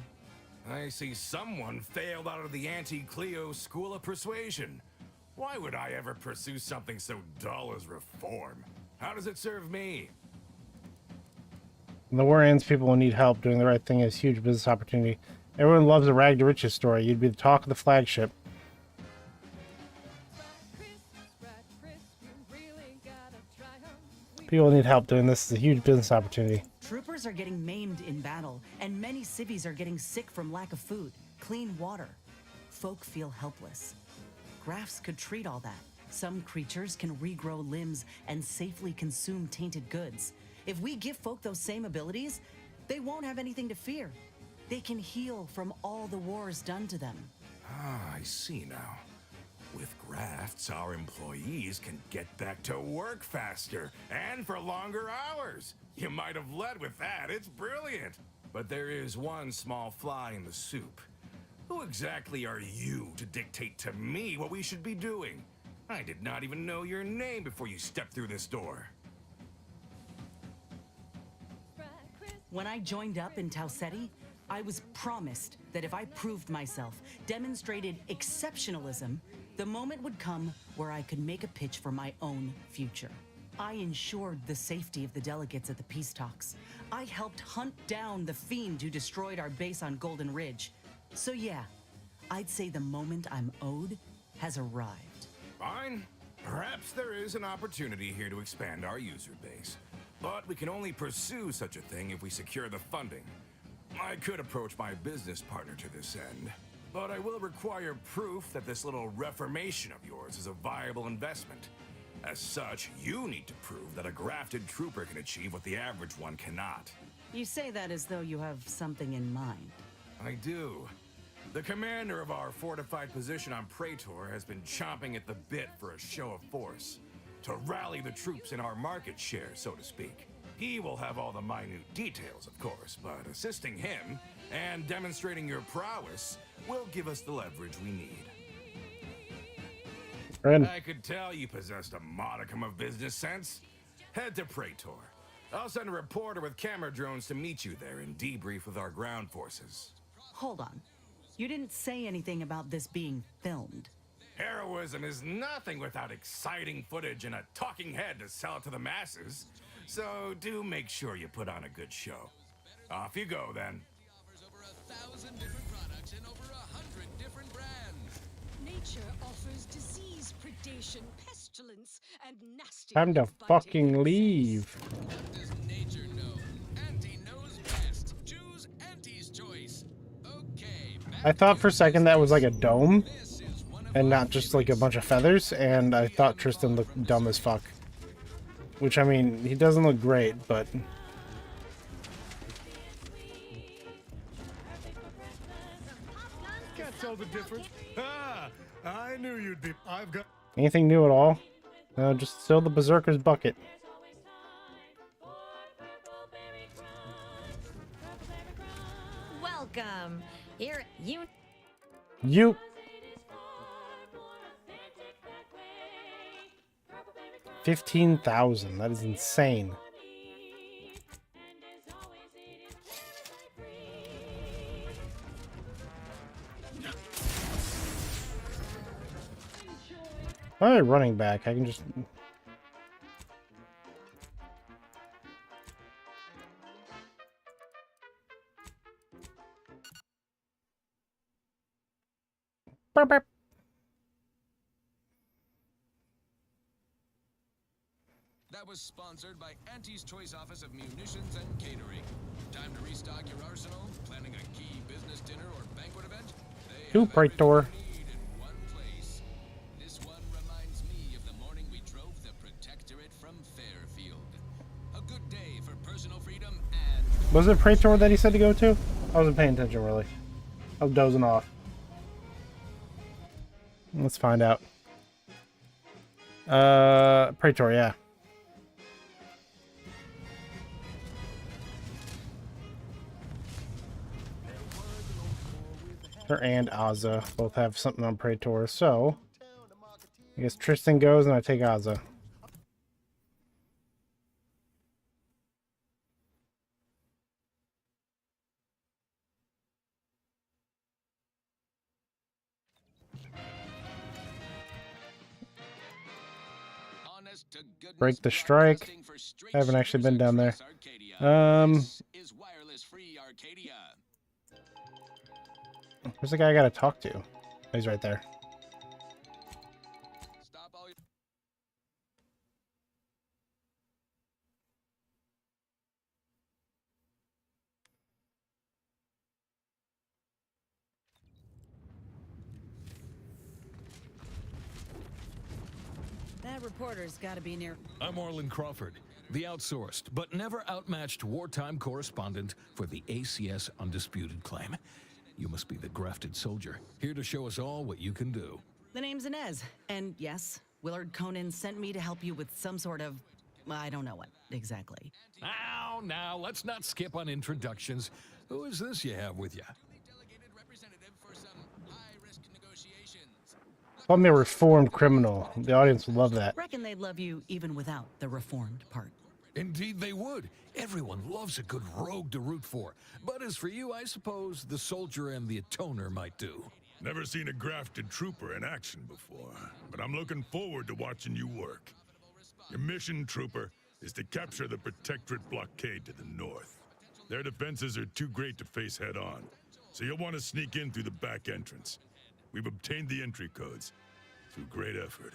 I see someone failed out of the anti-Cleo School of Persuasion. Why would I ever pursue something so dull as reform? How does it serve me? When the war ends, people will need help. Doing the right thing is a huge business opportunity. Everyone loves a rag to riches story. You'd be the talk of the flagship. People need help doing this. Is a huge business opportunity. Troopers are getting maimed in battle, and many civvies are getting sick from lack of food, clean water. Folk feel helpless. Grafts could treat all that. Some creatures can regrow limbs and safely consume tainted goods. If we give folk those same abilities, they won't have anything to fear. They can heal from all the wars done to them. Ah, I see now. With grafts, our employees can get back to work faster and for longer hours. You might have led with that. It's brilliant. But there is one small fly in the soup. Who exactly are you to dictate to me what we should be doing? I did not even know your name before you stepped through this door. When I joined up in Tau Ceti, I was promised that if I proved myself, demonstrated exceptionalism, the moment would come where I could make a pitch for my own future. I ensured the safety of the delegates at the peace talks. I helped hunt down the fiend who destroyed our base on Golden Ridge. So yeah, I'd say the moment I'm owed has arrived. Fine. Perhaps there is an opportunity here to expand our user base. But we can only pursue such a thing if we secure the funding. I could approach my business partner to this end, but I will require proof that this little reformation of yours is a viable investment. As such, you need to prove that a grafted trooper can achieve what the average one cannot. You say that as though you have something in mind. I do. The commander of our fortified position on Praetor has been chomping at the bit for a show of force. To rally the troops in our market share, so to speak. He will have all the minute details, of course, but assisting him and demonstrating your prowess will give us the leverage we need. I could tell you possessed a modicum of business sense. Head to Praetor. I'll send a reporter with camera drones to meet you there and debrief with our ground forces. Hold on. You didn't say anything about this being filmed. Heroism is nothing without exciting footage and a talking head to sell it to the masses. So do make sure you put on a good show. Off you go, then. Nature offers disease, predation, pestilence, and nasty. Time to fucking leave. What does nature know? Auntie knows best. Choose Auntie's choice. Okay. I thought for a second that was like a dome and not just like a bunch of feathers, and I thought Tristan looked dumb as fuck. Which, I mean, he doesn't look great, but... Can't tell the difference. Ah, I knew you'd be. I've got. Anything new at all? No, just still the Berserker's bucket. Welcome. Here, you. 15,000. That is insane. Alright, running back. I can just... Burp, burp. That was sponsored by Auntie's Choice Office of Munitions and Catering. Time to restock your arsenal? Planning a key business dinner or banquet event? To Praetor. This one reminds me of the morning we drove the Protectorate from Fairfield. A good day for personal freedom and... Was it Praetor that he said to go to? I wasn't paying attention, really. I was dozing off. Let's find out. Praetor, yeah. Her and Azza both have something on Praetor, so I guess Tristan goes and I take Azza. Break the strike. I haven't actually been down there. Where's the guy I gotta talk to? He's right there. That reporter's gotta be near... I'm Orland Crawford, the outsourced but never outmatched wartime correspondent for the ACS Undisputed Claim. You must be the grafted soldier, here to show us all what you can do. The name's Inez, and yes, Willard Conan sent me to help you with some sort of... I don't know what, exactly. Now, let's not skip on introductions. Who is this you have with you? Call me a reformed criminal. The audience would love that. Reckon they'd love you even without the reformed part. Indeed they would. Everyone loves a good rogue to root for. But as for you, I suppose the soldier and the atoner might do. Never seen a grafted trooper in action before, but I'm looking forward to watching you work. Your mission, trooper, is to capture the Protectorate blockade to the north. Their defenses are too great to face head-on, so you'll want to sneak in through the back entrance. We've obtained the entry codes through great effort.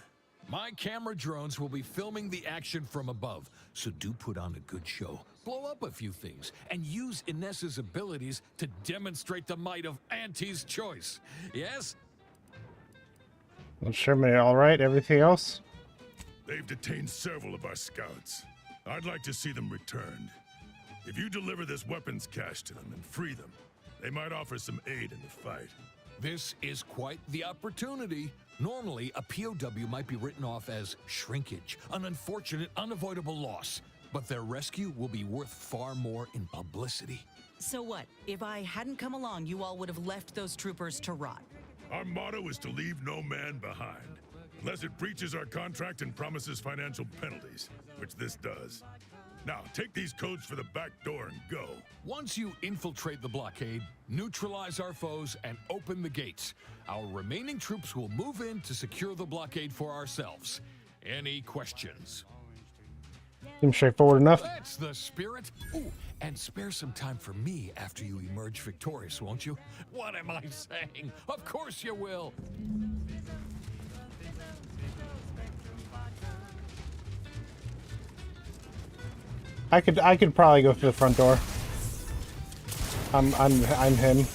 My camera drones will be filming the action from above, so do put on a good show. Blow up a few things, and use Inez's abilities to demonstrate the might of Auntie's Choice. Yes? Well, Sherman, all right? Everything else? They've detained several of our scouts. I'd like to see them returned. If you deliver this weapons cache to them and free them, They might offer some aid in the fight. This is quite the opportunity. Normally, a POW might be written off as shrinkage, an unfortunate, unavoidable loss. But their rescue will be worth far more in publicity. So what? If I hadn't come along, you all would have left those troopers to rot. Our motto is to leave no man behind, unless it breaches our contract and promises financial penalties, which this does. Now, take these codes for the back door and go. Once you infiltrate the blockade, neutralize our foes, and open the gates, our remaining troops will move in to secure the blockade for ourselves. Any questions? Seems straightforward enough. That's the spirit. Ooh, and spare some time for me after you emerge victorious, won't you? What am I saying? Of course you will. I could probably go through the front door. I'm him.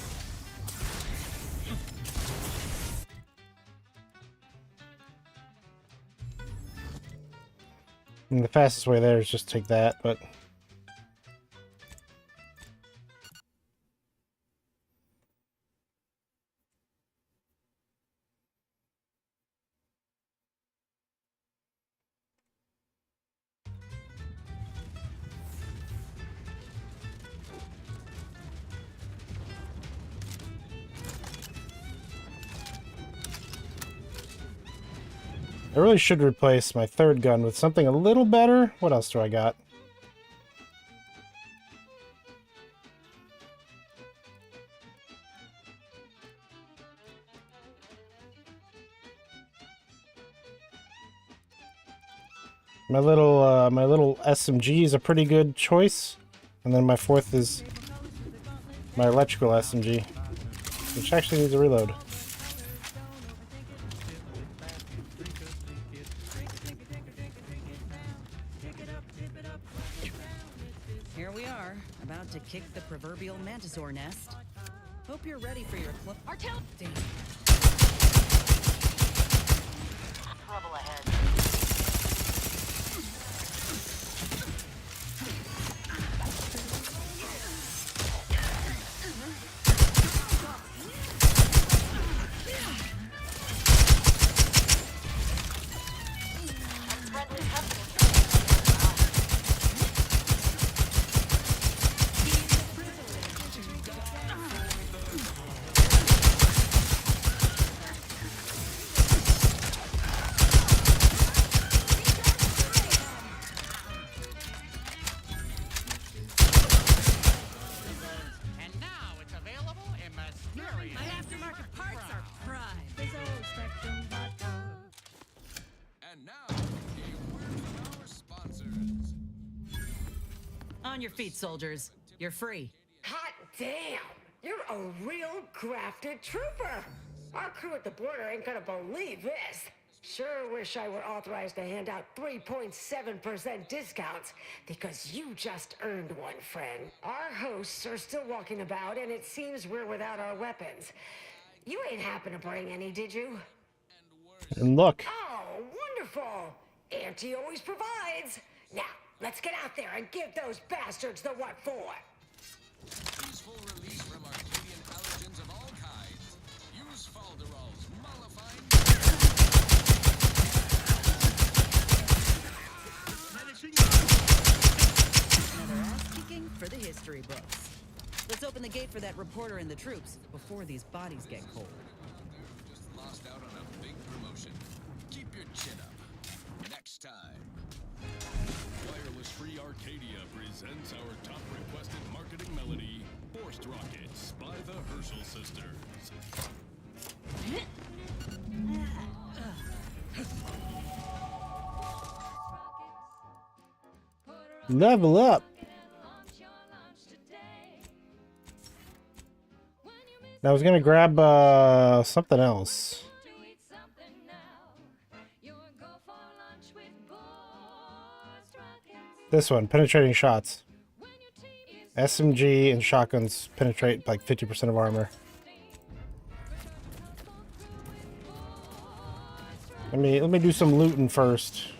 And the fastest way there is just take that, but I really should replace my third gun with something a little better. What else do I got? My little SMG is a pretty good choice, and then my fourth is my electrical SMG, which actually needs a reload. Here we are, about to kick the proverbial mantisaur nest. Hope you're ready for your artillery. Trouble ahead. On your feet, soldiers. You're free. Hot damn! You're a real grafted trooper! Our crew at the border ain't gonna believe this. Sure wish I were authorized to hand out 3.7% discounts, because you just earned one, friend. Our hosts are still walking about, and it seems we're without our weapons. You ain't happen to bring any, did you? And look. Oh, wonderful! Auntie always provides. Now, let's get out there and give those bastards the what for. Peaceful release from Arcadian allergens of all kinds. Use Falderall's mollifying. Another ass-kicking for the history books. Let's open the gate for that reporter and the troops before these bodies get cold. Just lost out on a big promotion. Keep your chin up. Next time. Wireless Free Arcadia presents our top requested marketing melody, Forced Rockets by the Herschel Sisters. Level up. Now I was gonna grab something else. This one, penetrating shots. SMG and shotguns penetrate like 50% of armor. Let me do some looting first.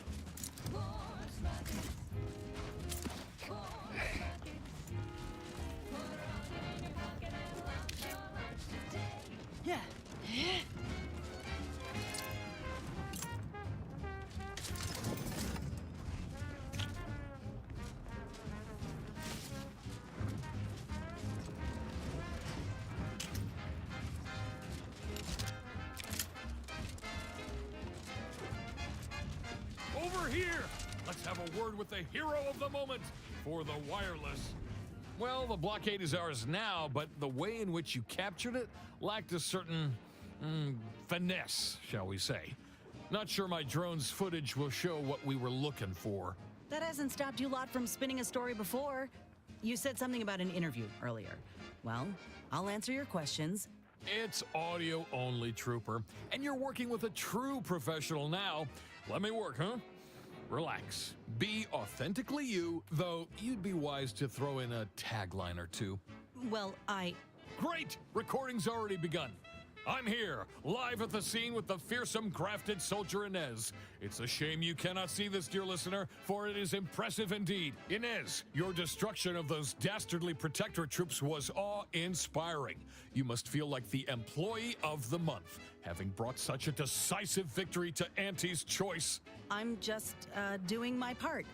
here. Let's have a word with the hero of the moment for the wireless. Well, the blockade is ours now, but the way in which you captured it lacked a certain finesse, shall we say. Not sure my drone's footage will show what we were looking for. That hasn't stopped you lot from spinning a story before. You said something about an interview earlier. Well, I'll answer your questions. It's audio only, Trooper, and you're working with a true professional now. Let me work, huh? Relax. Be authentically you, though you'd be wise to throw in a tagline or two. Well, Great! Recording's already begun. I'm here, live at the scene with the fearsome grafted soldier Inez. It's a shame you cannot see this, dear listener, for it is impressive indeed. Inez, your destruction of those dastardly protectorate troops was awe-inspiring. You must feel like the employee of the month, having brought such a decisive victory to Auntie's choice. I'm just doing my part.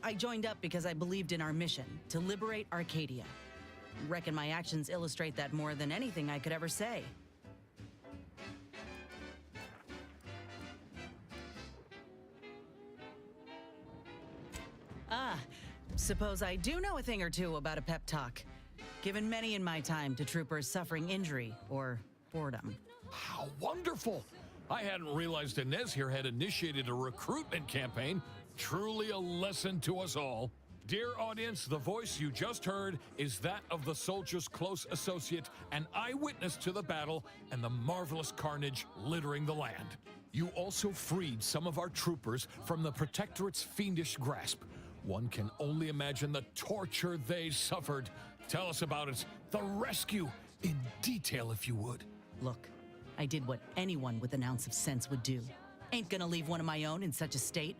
I joined up because I believed in our mission to liberate Arcadia. Reckon my actions illustrate that more than anything I could ever say. Suppose I do know a thing or two about a pep talk. Given many in my time to troopers suffering injury or boredom. How wonderful! I hadn't realized Inez here had initiated a recruitment campaign. Truly a lesson to us all. Dear audience, the voice you just heard is that of the soldier's close associate and eyewitness to the battle and the marvelous carnage littering the land. You also freed some of our troopers from the Protectorate's fiendish grasp. One can only imagine the torture they suffered. Tell us about it. The rescue, in detail if you would. Look, I did what anyone with an ounce of sense would do. Ain't gonna leave one of my own in such a state.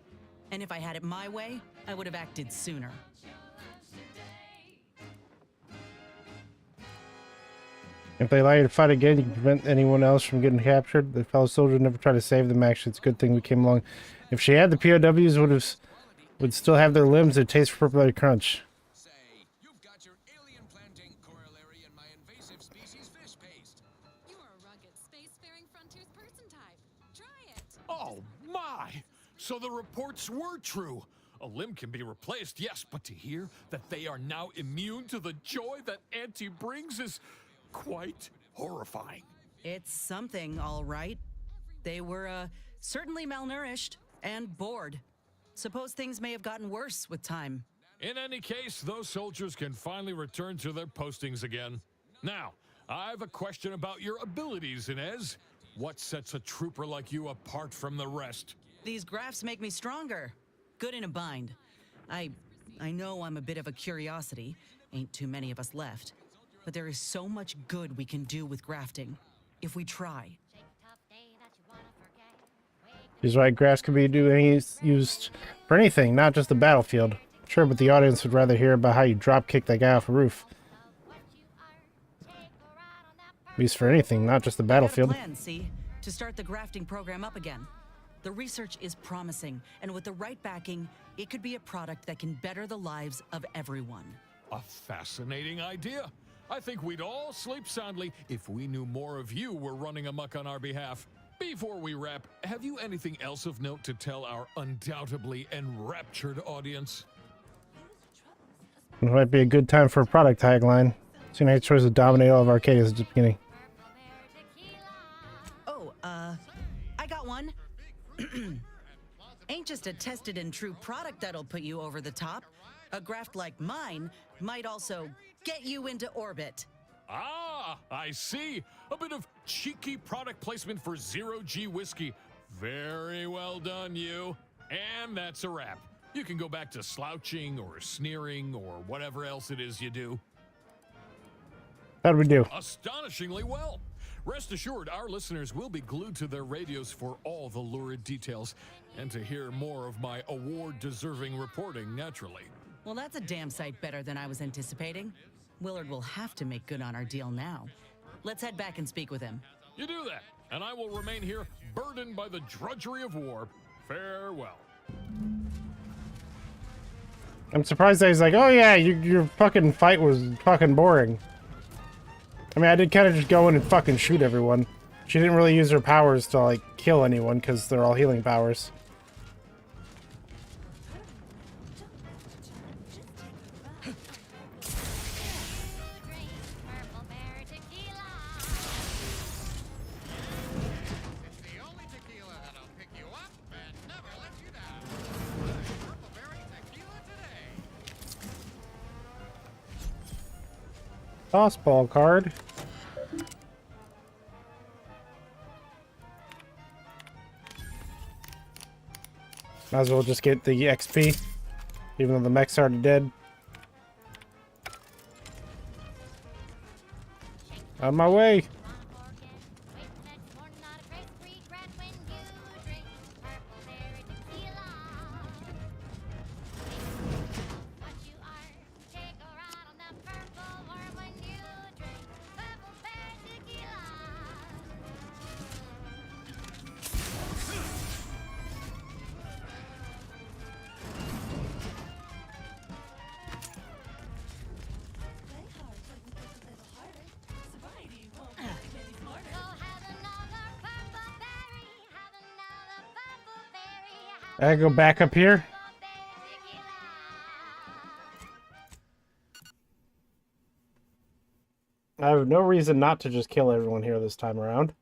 And if I had it my way, I would have acted sooner. If they allow you to fight again, you can prevent anyone else from getting captured. The fellow soldier never tried to save them. Actually, it's a good thing we came along. If she had, the POWs would still have their limbs that taste for purple crunch. You've got your alien planting corollary in my invasive species fish paste. You are a rugged, spacefaring frontiers person type. Try it. Oh my! So the reports were true. A limb can be replaced, yes, but to hear that they are now immune to the joy that Auntie brings is quite horrifying. It's something, all right. They were, certainly malnourished and bored. Suppose things may have gotten worse with time. In any case, those soldiers can finally return to their postings again. Now, I have a question about your abilities, Inez. What sets a trooper like you apart from the rest? These graphs make me stronger. Good in a bind. I know I'm a bit of a curiosity. Ain't too many of us left. But there is so much good we can do with grafting, if we try. He's right, graphs can be used for anything, not just the battlefield. Sure, but the audience would rather hear about how you drop-kick that guy off a roof. Used for anything, not just the battlefield. I have a plan, see? To start the grafting program up again. The research is promising, and with the right backing, it could be a product that can better the lives of everyone. A fascinating idea. I think we'd all sleep soundly if we knew more of you were running amok on our behalf. Before we wrap, have you anything else of note to tell our undoubtedly enraptured audience? It might be a good time for a product tagline. Tonight's choice to dominate all of Arcadia at the beginning. Oh, I got one. Ain't just a tested and true product that'll put you over the top. A graft like mine might also get you into orbit. Ah, I see. A bit of cheeky product placement for zero-G whiskey. Very well done, you. And that's a wrap. You can go back to slouching or sneering or whatever else it is you do. How'd we do? Astonishingly well. Rest assured, our listeners will be glued to their radios for all the lurid details and to hear more of my award-deserving reporting, naturally. Well, that's a damn sight better than I was anticipating. Willard will have to make good on our deal now. Let's head back and speak with him. You do that, and I will remain here, burdened by the drudgery of war. Farewell. I'm surprised that he's like, oh yeah, your fucking fight was fucking boring. I mean, I did kind of just go in and fucking shoot everyone. She didn't really use her powers to, like, kill anyone, because they're all healing powers. Tossball card. Might as well just get the XP, even though the mech's already dead. On my way. I go back up here. I have no reason not to just kill everyone here this time around.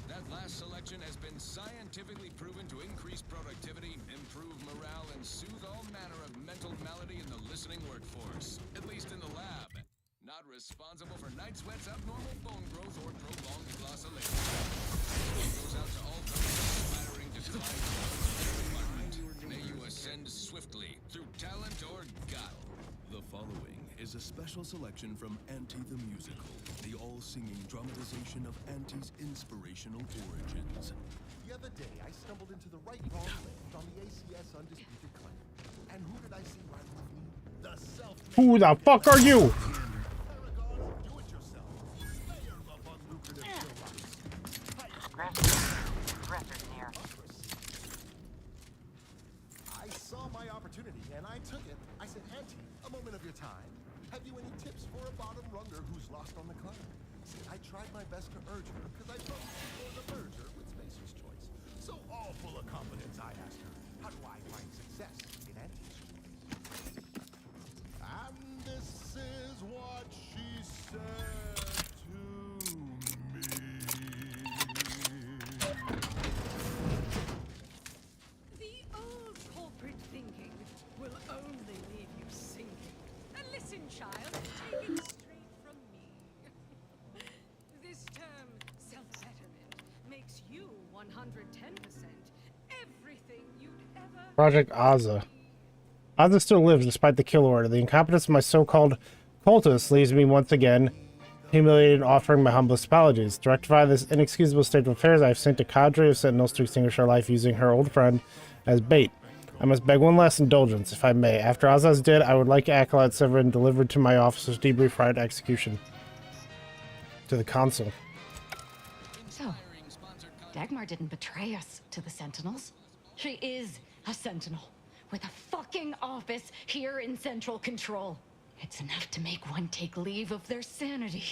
That last selection has been scientifically proven to increase productivity, improve morale, and soothe all manner of mental malady in the listening workforce. At least in the lab. Not responsible for night sweats, abnormal bone growth, or prolonged glossolalia. It goes out to all those aspiring to climb the department. May you ascend swiftly through talent or guile. The following is a special selection from Auntie the Musical, the all-singing dramatization of Auntie's inspirational origins. The other day, I stumbled into the right wrong list on the ACS Undisputed Claim. And who did I see right with me? The self-made... Who the fuck are you? I saw my opportunity and I took it. I said, Auntie, a moment of your time. Have you any tips for a bottom runger who's lost on the climb? See, I tried my best to urge her because I felt before the merger with Spacer's Choice. So all full of confidence, I asked her, how do I find success in Auntie's Choice? And this is what she said to me. The old corporate thinking will only leave you sinking. Listen, child, take it straight from me. This term, self-betterment, makes you 110% everything you'd ever... Project Aza. Aza still lives despite the kill order. The incompetence of my so-called cultists leaves me once again humiliated and offering my humblest apologies. To rectify this inexcusable state of affairs, I have sent a cadre of sentinels to extinguish our life using her old friend as bait. I must beg one last indulgence, if I may. After Azaz dead, I would like Acolyte Severin delivered to my officer's debrief prior to execution. To the consul. So, Dagmar didn't betray us to the Sentinels. She is a Sentinel with a fucking office here in Central Control. It's enough to make one take leave of their sanity.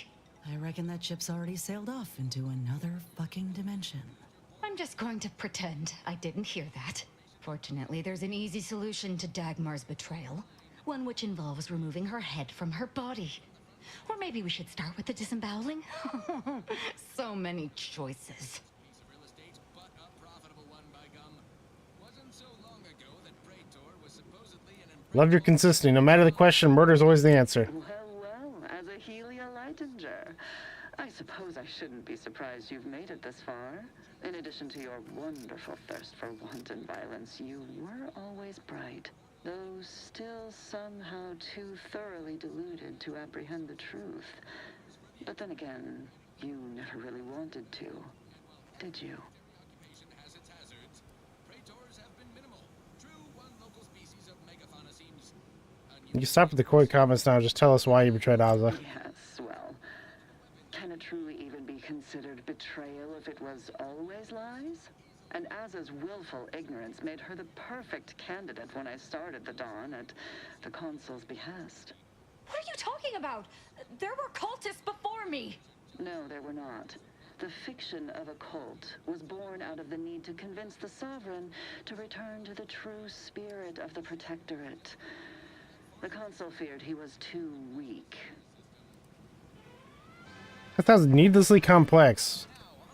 I reckon that ship's already sailed off into another fucking dimension. I'm just going to pretend I didn't hear that. Fortunately, there's an easy solution to Dagmar's betrayal. One which involves removing her head from her body. Or maybe we should start with the disemboweling? So many choices. Love your consistency. No matter the question, murder's always the answer. Well, as a Helia Leitinger, I suppose I shouldn't be surprised you've made it this far. In addition to your wonderful thirst for wanton violence, you were always bright, though still somehow too thoroughly deluded to apprehend the truth. But then again, you never really wanted to, did you? You can stop with the coy comments now. Just tell us why you betrayed Aza. Yes, well, can it truly even be considered betrayal if it was always lies? And Aza's willful ignorance made her the perfect candidate when I started the Dawn at the Consul's behest. What are you talking about? There were cultists before me. No, there were not. The fiction of a cult was born out of the need to convince the Sovereign to return to the true spirit of the Protectorate. The Consul feared he was too weak. That sounds needlessly complex.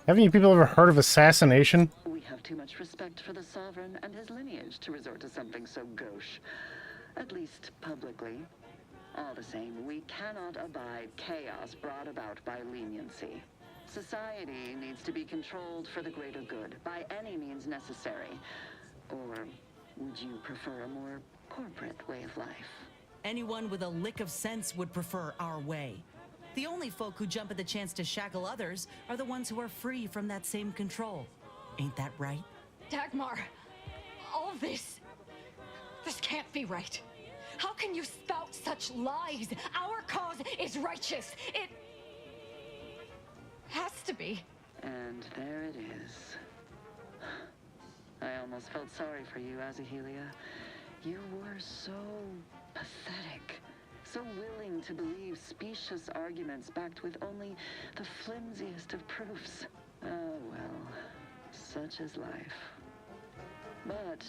Haven't you people ever heard of assassination? We have too much respect for the Sovereign and his lineage to resort to something so gauche. At least publicly. All the same, we cannot abide chaos brought about by leniency. Society needs to be controlled for the greater good, by any means necessary. Or would you prefer a more corporate way of life? Anyone with a lick of sense would prefer our way. The only folk who jump at the chance to shackle others are the ones who are free from that same control. Ain't that right? Dagmar, all this can't be right. How can you spout such lies? Our cause is righteous. It has to be. And there it is. I almost felt sorry for you, Azahelia. You were so pathetic. So willing to believe specious arguments backed with only the flimsiest of proofs. Oh, well, such is life. But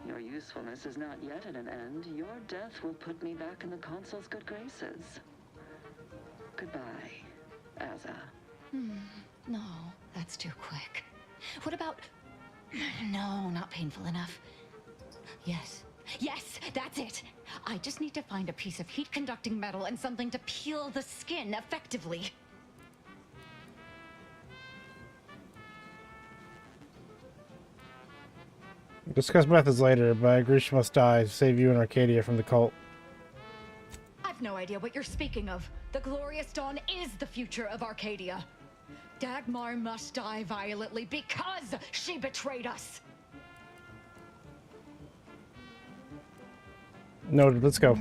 your usefulness is not yet at an end. Your death will put me back in the Consul's good graces. Goodbye, Aza. No, that's too quick. What about... No, not painful enough. Yes, that's it. I just need to find a piece of heat-conducting metal and something to peel the skin effectively. Discuss methods later, but Griss must die to save you and Arcadia from the cult. I've no idea what you're speaking of. The Glorious Dawn is the future of Arcadia. Dagmar must die violently because she betrayed us. Noted, let's go.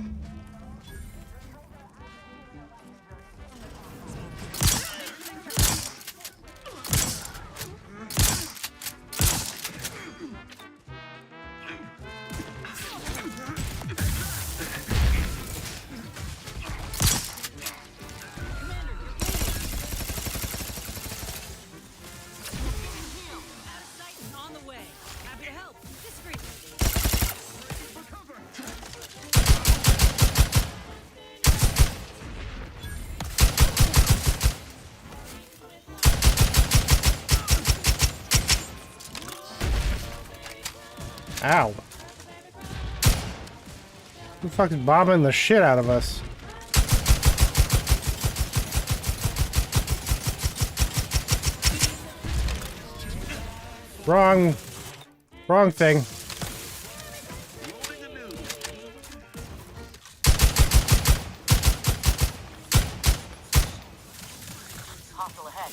On the way. Happy to help. Discreetly. Ow. Who the fuck is bombing the shit out of us? Wrong thing. Hostile ahead.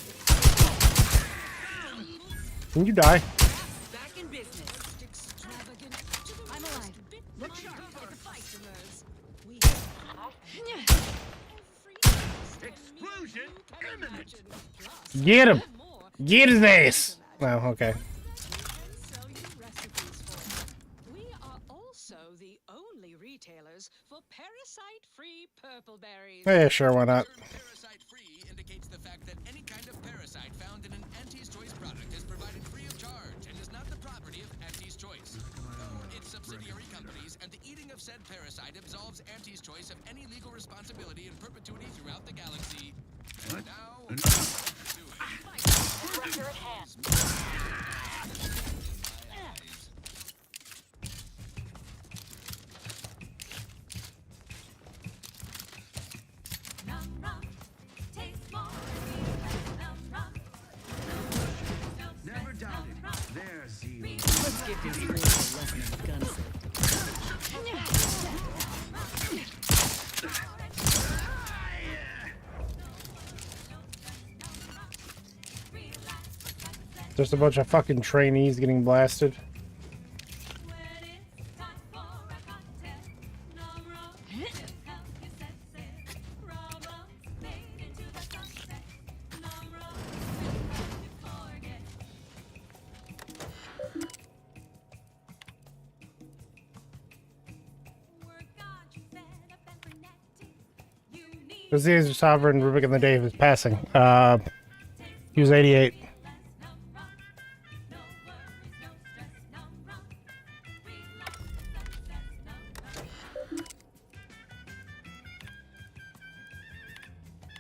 Can you die? Back in business. Extravagant. I'm alive. Look sharp. Get the fight. Explosion imminent. Get him! Get his ass! Oh, okay. We are also the only retailers for parasite-free purple berries. Yeah, sure, why not? Parasite-free indicates the fact that any kind of parasite found in an Auntie's Choice product is provided free of charge and is not the property of Auntie's Choice, or its subsidiary companies, and the eating of said parasite absolves Auntie's Choice of any legal responsibility in perpetuity throughout the galaxy. And now, Pressure at hand. Never doubted their zeal. Let's give these fools a lesson in gun safety. Just a bunch of fucking trainees getting blasted. This is Sovereign Rubik in the day of his passing. He was 88.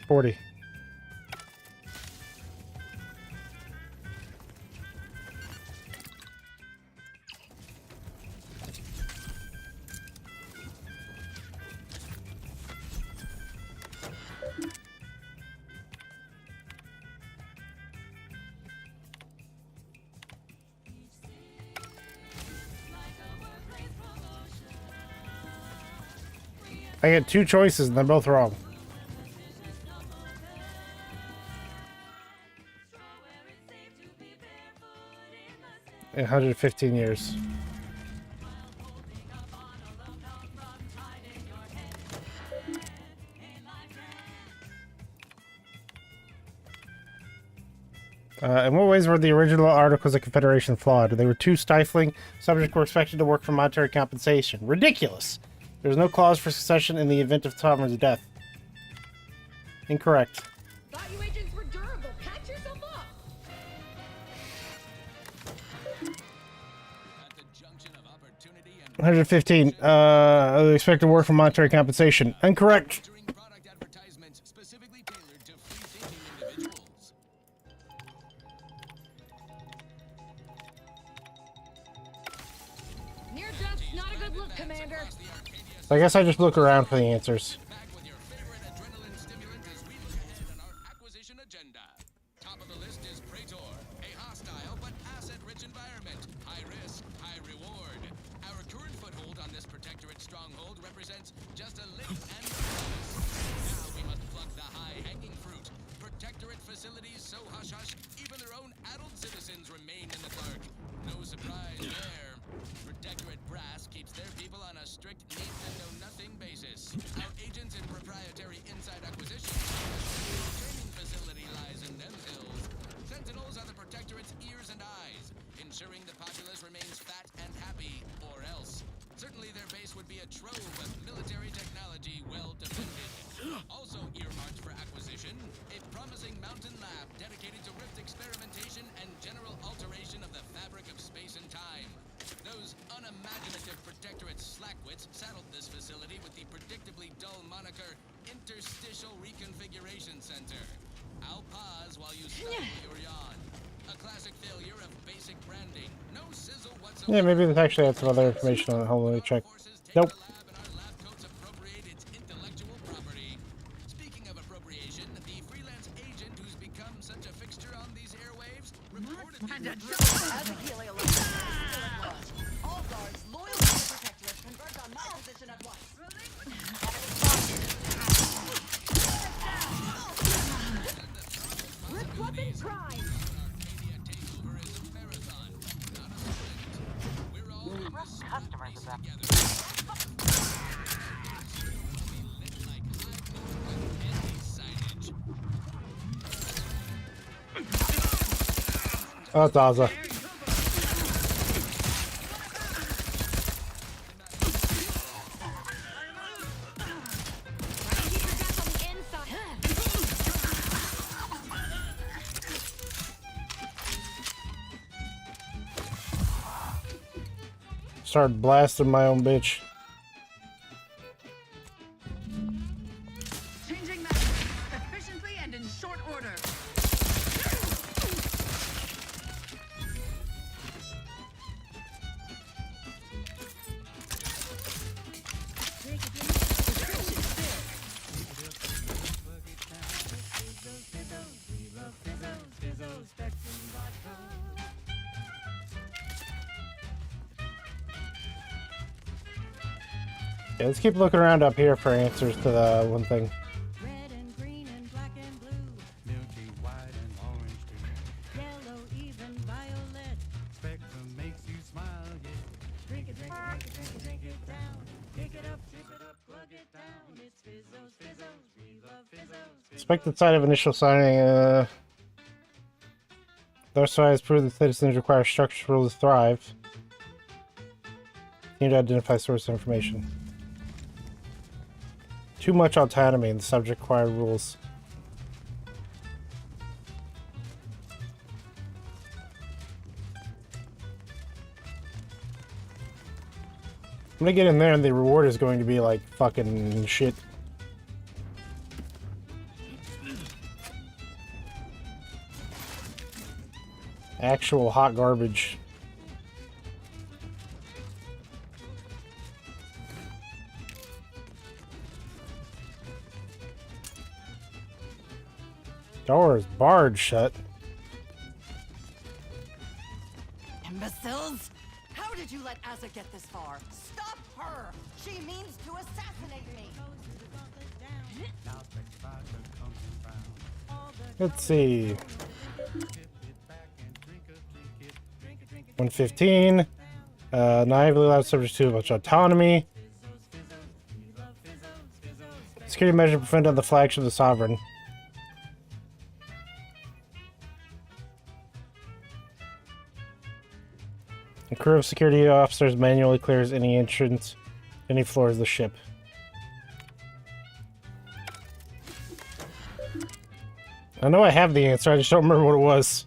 $40. I get two choices and they're both wrong. 115 years. In what ways were the original Articles of Confederation flawed? They were too stifling. Subjects were expected to work for monetary compensation. Ridiculous! There was no clause for succession in the event of Sovereign's death. Incorrect. Thought you agents were durable. Patch yourself up. 115. They expected to work for monetary compensation. Incorrect. Near death's not a good look, Commander. I guess I just look around for the answers. Yeah, maybe this actually had some other information on it. Hold on, let me check. Nope. Oh, that's awesome. Started blasting my own bitch. Changing that efficiently and in short order. Yeah, let's keep looking around up here for answers to the one thing. Red and green and black and blue. Milky white and orange too. Yellow, even violet. Spectrum makes you smile, yeah. Drink it, drink it, drink it, drink it, drink it down. Pick it up, trip it up, plug it down. It's Fizzos, Fizzos, we love Fizzos. Expected site of initial signing. Their side has proved that citizens require structured rules to thrive. You need to identify source information. Too much autonomy in the subject required rules. I'm gonna get in there and the reward is going to be like fucking shit. Actual hot garbage. Door is barred shut. Imbeciles! How did you let Asa get this far? Stop her! She means to assassinate me. Let's see. 115. Naively allowed subject to much autonomy. Security measure prevented on the flagship of the Sovereign. A crew of security officers manually clears any entrance, any floors of the ship. I know I have the answer, I just don't remember what it was.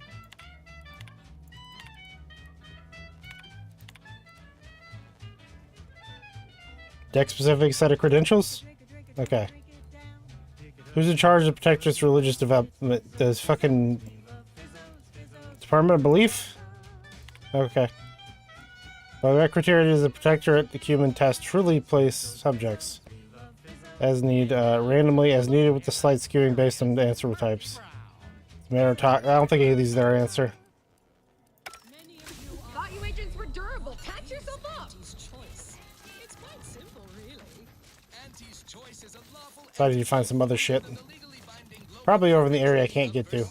Deck-specific set of credentials? Okay. Who's in charge of Protector's religious development? The fucking... Department of Belief? Okay. By that criteria is the Protectorate, the Cuban test truly place subjects as need, randomly as needed with the slight skewing based on the answer types. It's a matter of talk. I don't think any of these are their answer. Thought you agents were durable. Patch yourself up. It's quite simple, really. Auntie's choice is a lawful So I need to find some other shit. Probably over in the area I can't get to.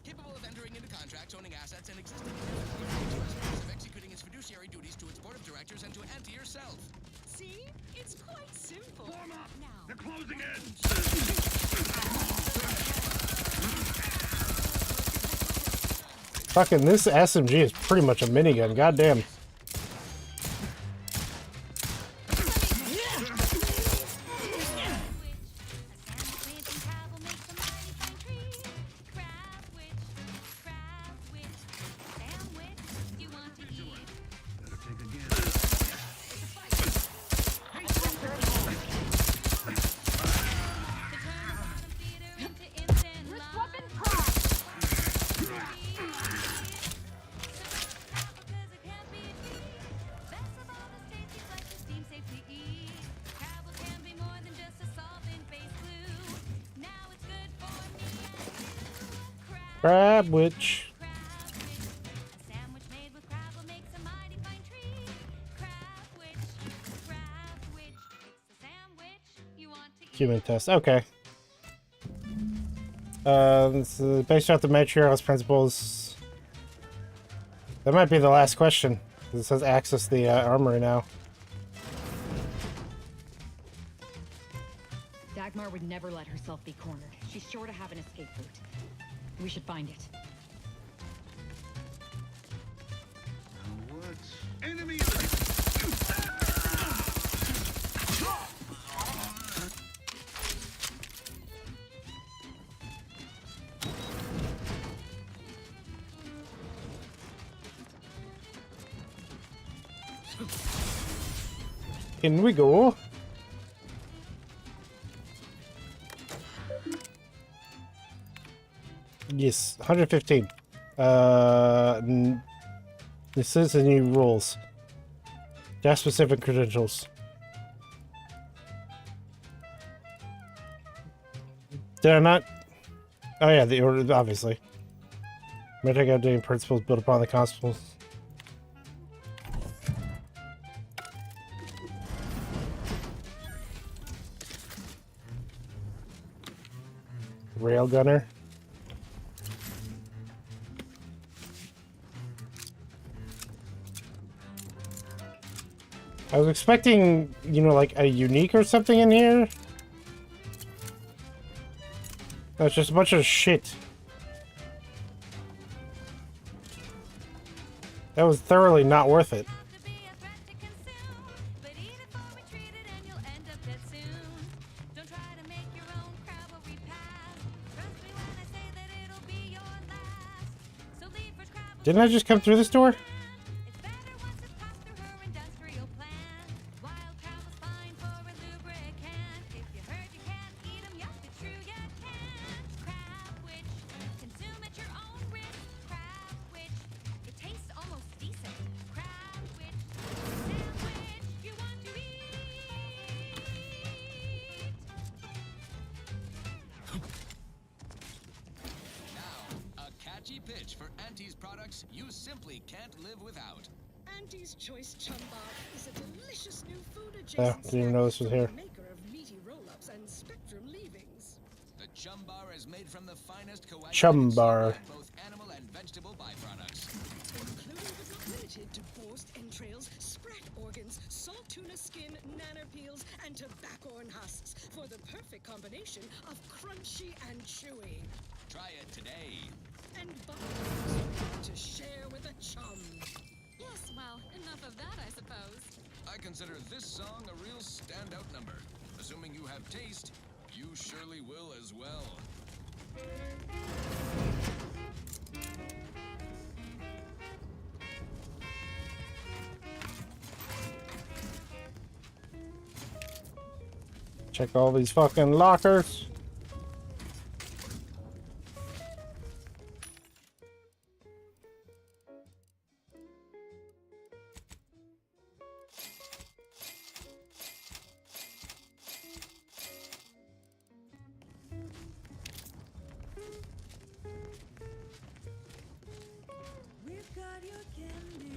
capable of entering into contracts, owning assets, and existing of executing its fiduciary duties to its board of directors and to Auntie herself. See? It's quite simple. Form up! Now. They're closing in! Fucking this SMG is pretty much a minigun. Goddamn. Crab witch. Human test. Okay. This is based off the matriarch's principles. That might be the last question. It says access the armory now. Dagmar would never let herself be cornered. She's sure to have an escape route. We should find it. Enemy! In we go. Yes, 115. This is the new rules. Dash specific credentials. Did I not? Oh yeah, the order, obviously. Metagaming principles built upon the constables. Railgunner. I was expecting, you know, like a unique or something in here. That's just a bunch of shit. That was thoroughly not worth it. Didn't I just come through this door? Now, a catchy pitch for Auntie's products you simply can't live without. Auntie's Choice Chum Bar is a delicious new food Yeah, adjacent didn't even know this was snack here. from the maker of meaty roll-ups and Spectrum leavings. The Chum Bar is made from the finest coagulated Chum sugar Bar. and both animal and vegetable byproducts. Including but not limited to borscht entrails, sprat organs, salt tuna skin, nanner peels, and tobaccorn husks for the perfect combination of crunchy and chewy. Try it today. And butter to share with a chum. Yes, well, enough of that, I suppose. I consider this song a real standout number. Assuming you have taste, you surely will as well. Check all these fucking lockers.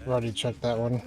Already checked that one.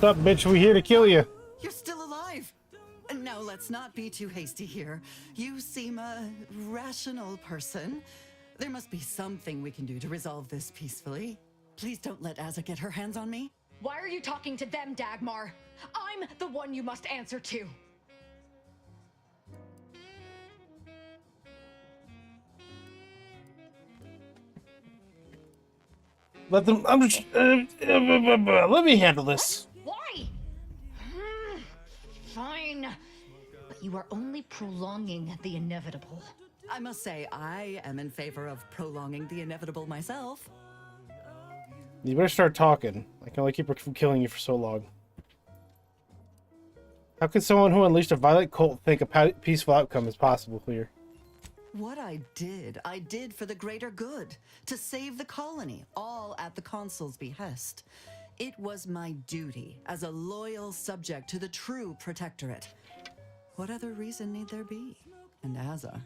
What's up, bitch? We here to kill you. You're still alive. Now, let's not be too hasty here. You seem a rational person. There must be something we can do to resolve this peacefully. Please don't let Azza get her hands on me. Why are you talking to them, Dagmar? I'm the one you must answer to. Let them. I'm just. Let me handle this. Why? Fine. But you are only prolonging the inevitable. I must say, I am in favor of prolonging the inevitable myself. You better start talking. I can only keep her from killing you for so long. How could someone who unleashed a violent cult think a peaceful outcome is possible here? What I did for the greater good, to save the colony, all at the consul's behest. It was my duty as a loyal subject to the true protectorate. What other reason need there be? And Azza,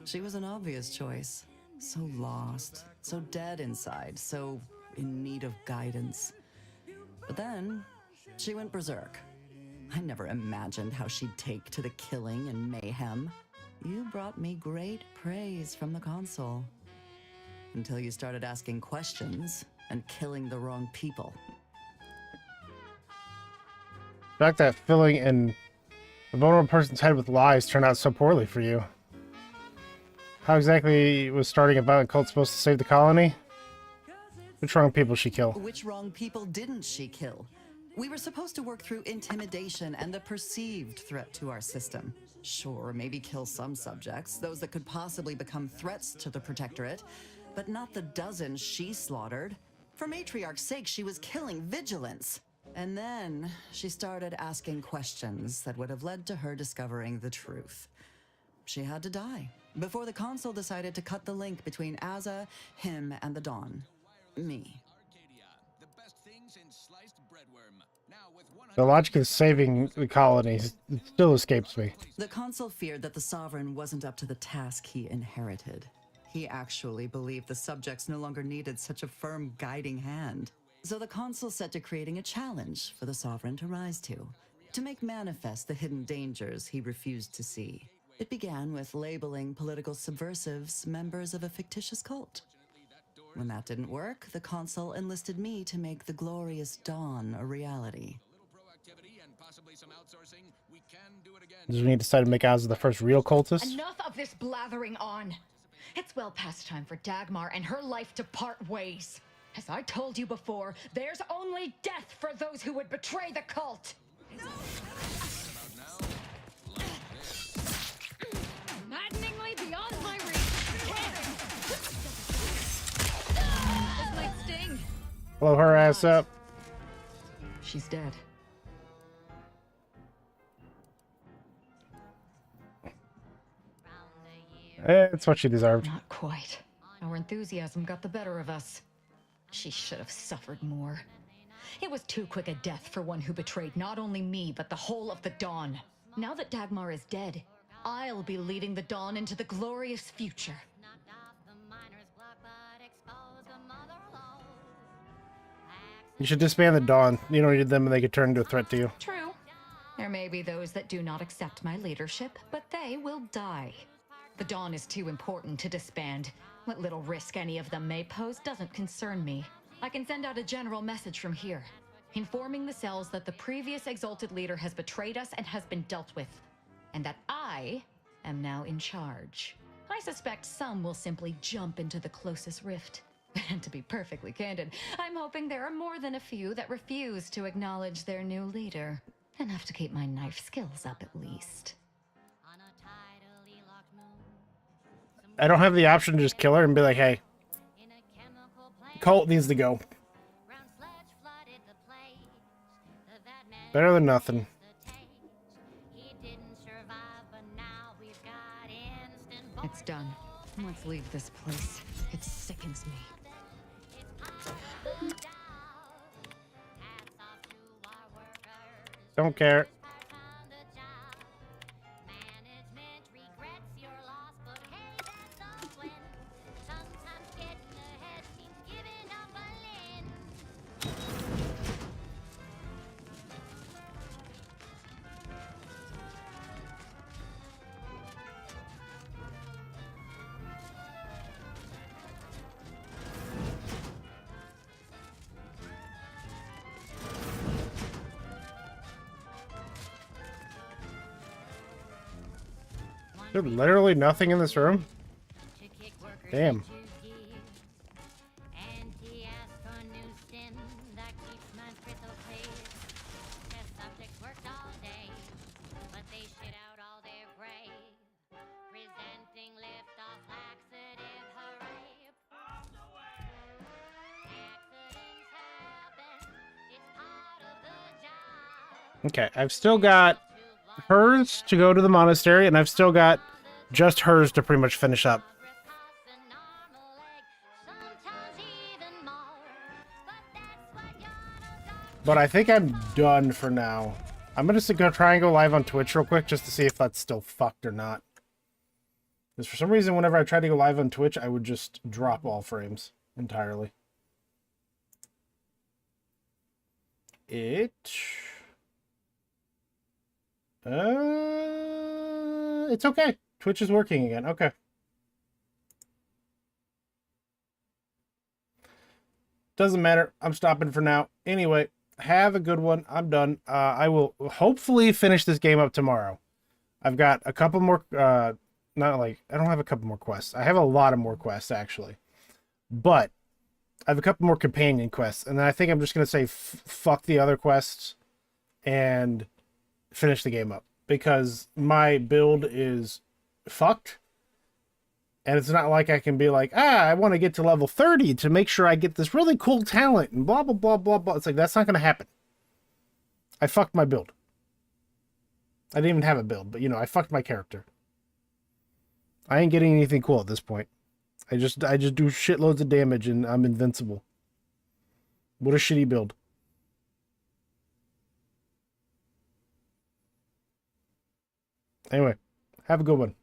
she was an obvious choice. So lost, so dead inside, so in need of guidance. But then, she went berserk. I never imagined how she'd take to the killing and mayhem. You brought me great praise from the consul. Until you started asking questions and killing the wrong people. The fact that filling in a vulnerable person's head with lies turned out so poorly for you. How exactly was starting a violent cult supposed to save the colony? Which wrong people she kill? Which wrong people didn't she kill? We were supposed to work through intimidation and the perceived threat to our system. Sure, maybe kill some subjects, those that could possibly become threats to the Protectorate, but not the dozens she slaughtered. For Matriarch's sake, she was killing vigilance. And then she started asking questions that would have led to her discovering the truth. She had to die before the consul decided to cut the link between Azza, him, and the Dawn. Me. The logic of saving the colonies still escapes me. The consul feared that the sovereign wasn't up to the task he inherited. He actually believed the subjects no longer needed such a firm guiding hand. So the consul set to creating a challenge for the sovereign to rise to make manifest the hidden dangers he refused to see. It began with labeling political subversives members of a fictitious cult. When that didn't work, the consul enlisted me to make the glorious dawn a reality. Does we decide to make Azza the first real cultist? Enough of this blathering on. It's well past time for Dagmar and her life to part ways. As I told you before, there's only death for those who would betray the cult. Madness! Blow her ass up. She's dead. It's what she deserved. Not quite. Our enthusiasm got the better of us. She should have suffered more. It was too quick a death for one who betrayed not only me, but the whole of the Dawn. Now that Dagmar is dead, I'll be leading the Dawn into the glorious future. You should disband the Dawn. You don't need them and they could turn into a threat to you. True. There may be those that do not accept my leadership, but they will die. The Dawn is too important to disband. What little risk any of them may pose doesn't concern me. I can send out a general message from here, informing the cells that the previous Exalted Leader has betrayed us and has been dealt with, and that I am now in charge. I suspect some will simply jump into the closest rift. And to be perfectly candid, I'm hoping there are more than a few that refuse to acknowledge their new leader. Enough to keep my knife skills up at least. I don't have the option to just kill her and be like, hey, Colt needs to go. Better than nothing. It's done. Let's leave this place. It sickens me. Don't care. There's literally nothing in this room? Damn. Okay, I've still got hers to go to the monastery, and I've still got just hers to pretty much finish up. But I think I'm done for now. I'm gonna go try and go live on Twitch real quick just to see if that's still fucked or not. Because for some reason, whenever I tried to go live on Twitch, I would just drop all frames entirely. It's okay. Twitch is working again. Okay. Doesn't matter. I'm stopping for now. Anyway, have a good one. I'm done. I will hopefully finish this game up tomorrow. I've got a couple more, I don't have a couple more quests. I have a lot of more quests, actually. But I have a couple more companion quests. And then I think I'm just going to say fuck the other quests and finish the game up. Because my build is fucked. And it's not like I can be like, I want to get to level 30 to make sure I get this really cool talent and blah, blah, blah, blah, blah. It's like, that's not going to happen. I fucked my build. I didn't even have a build, but, you know, I fucked my character. I ain't getting anything cool at this point. I just do shitloads of damage and I'm invincible. What a shitty build. Anyway, have a good one.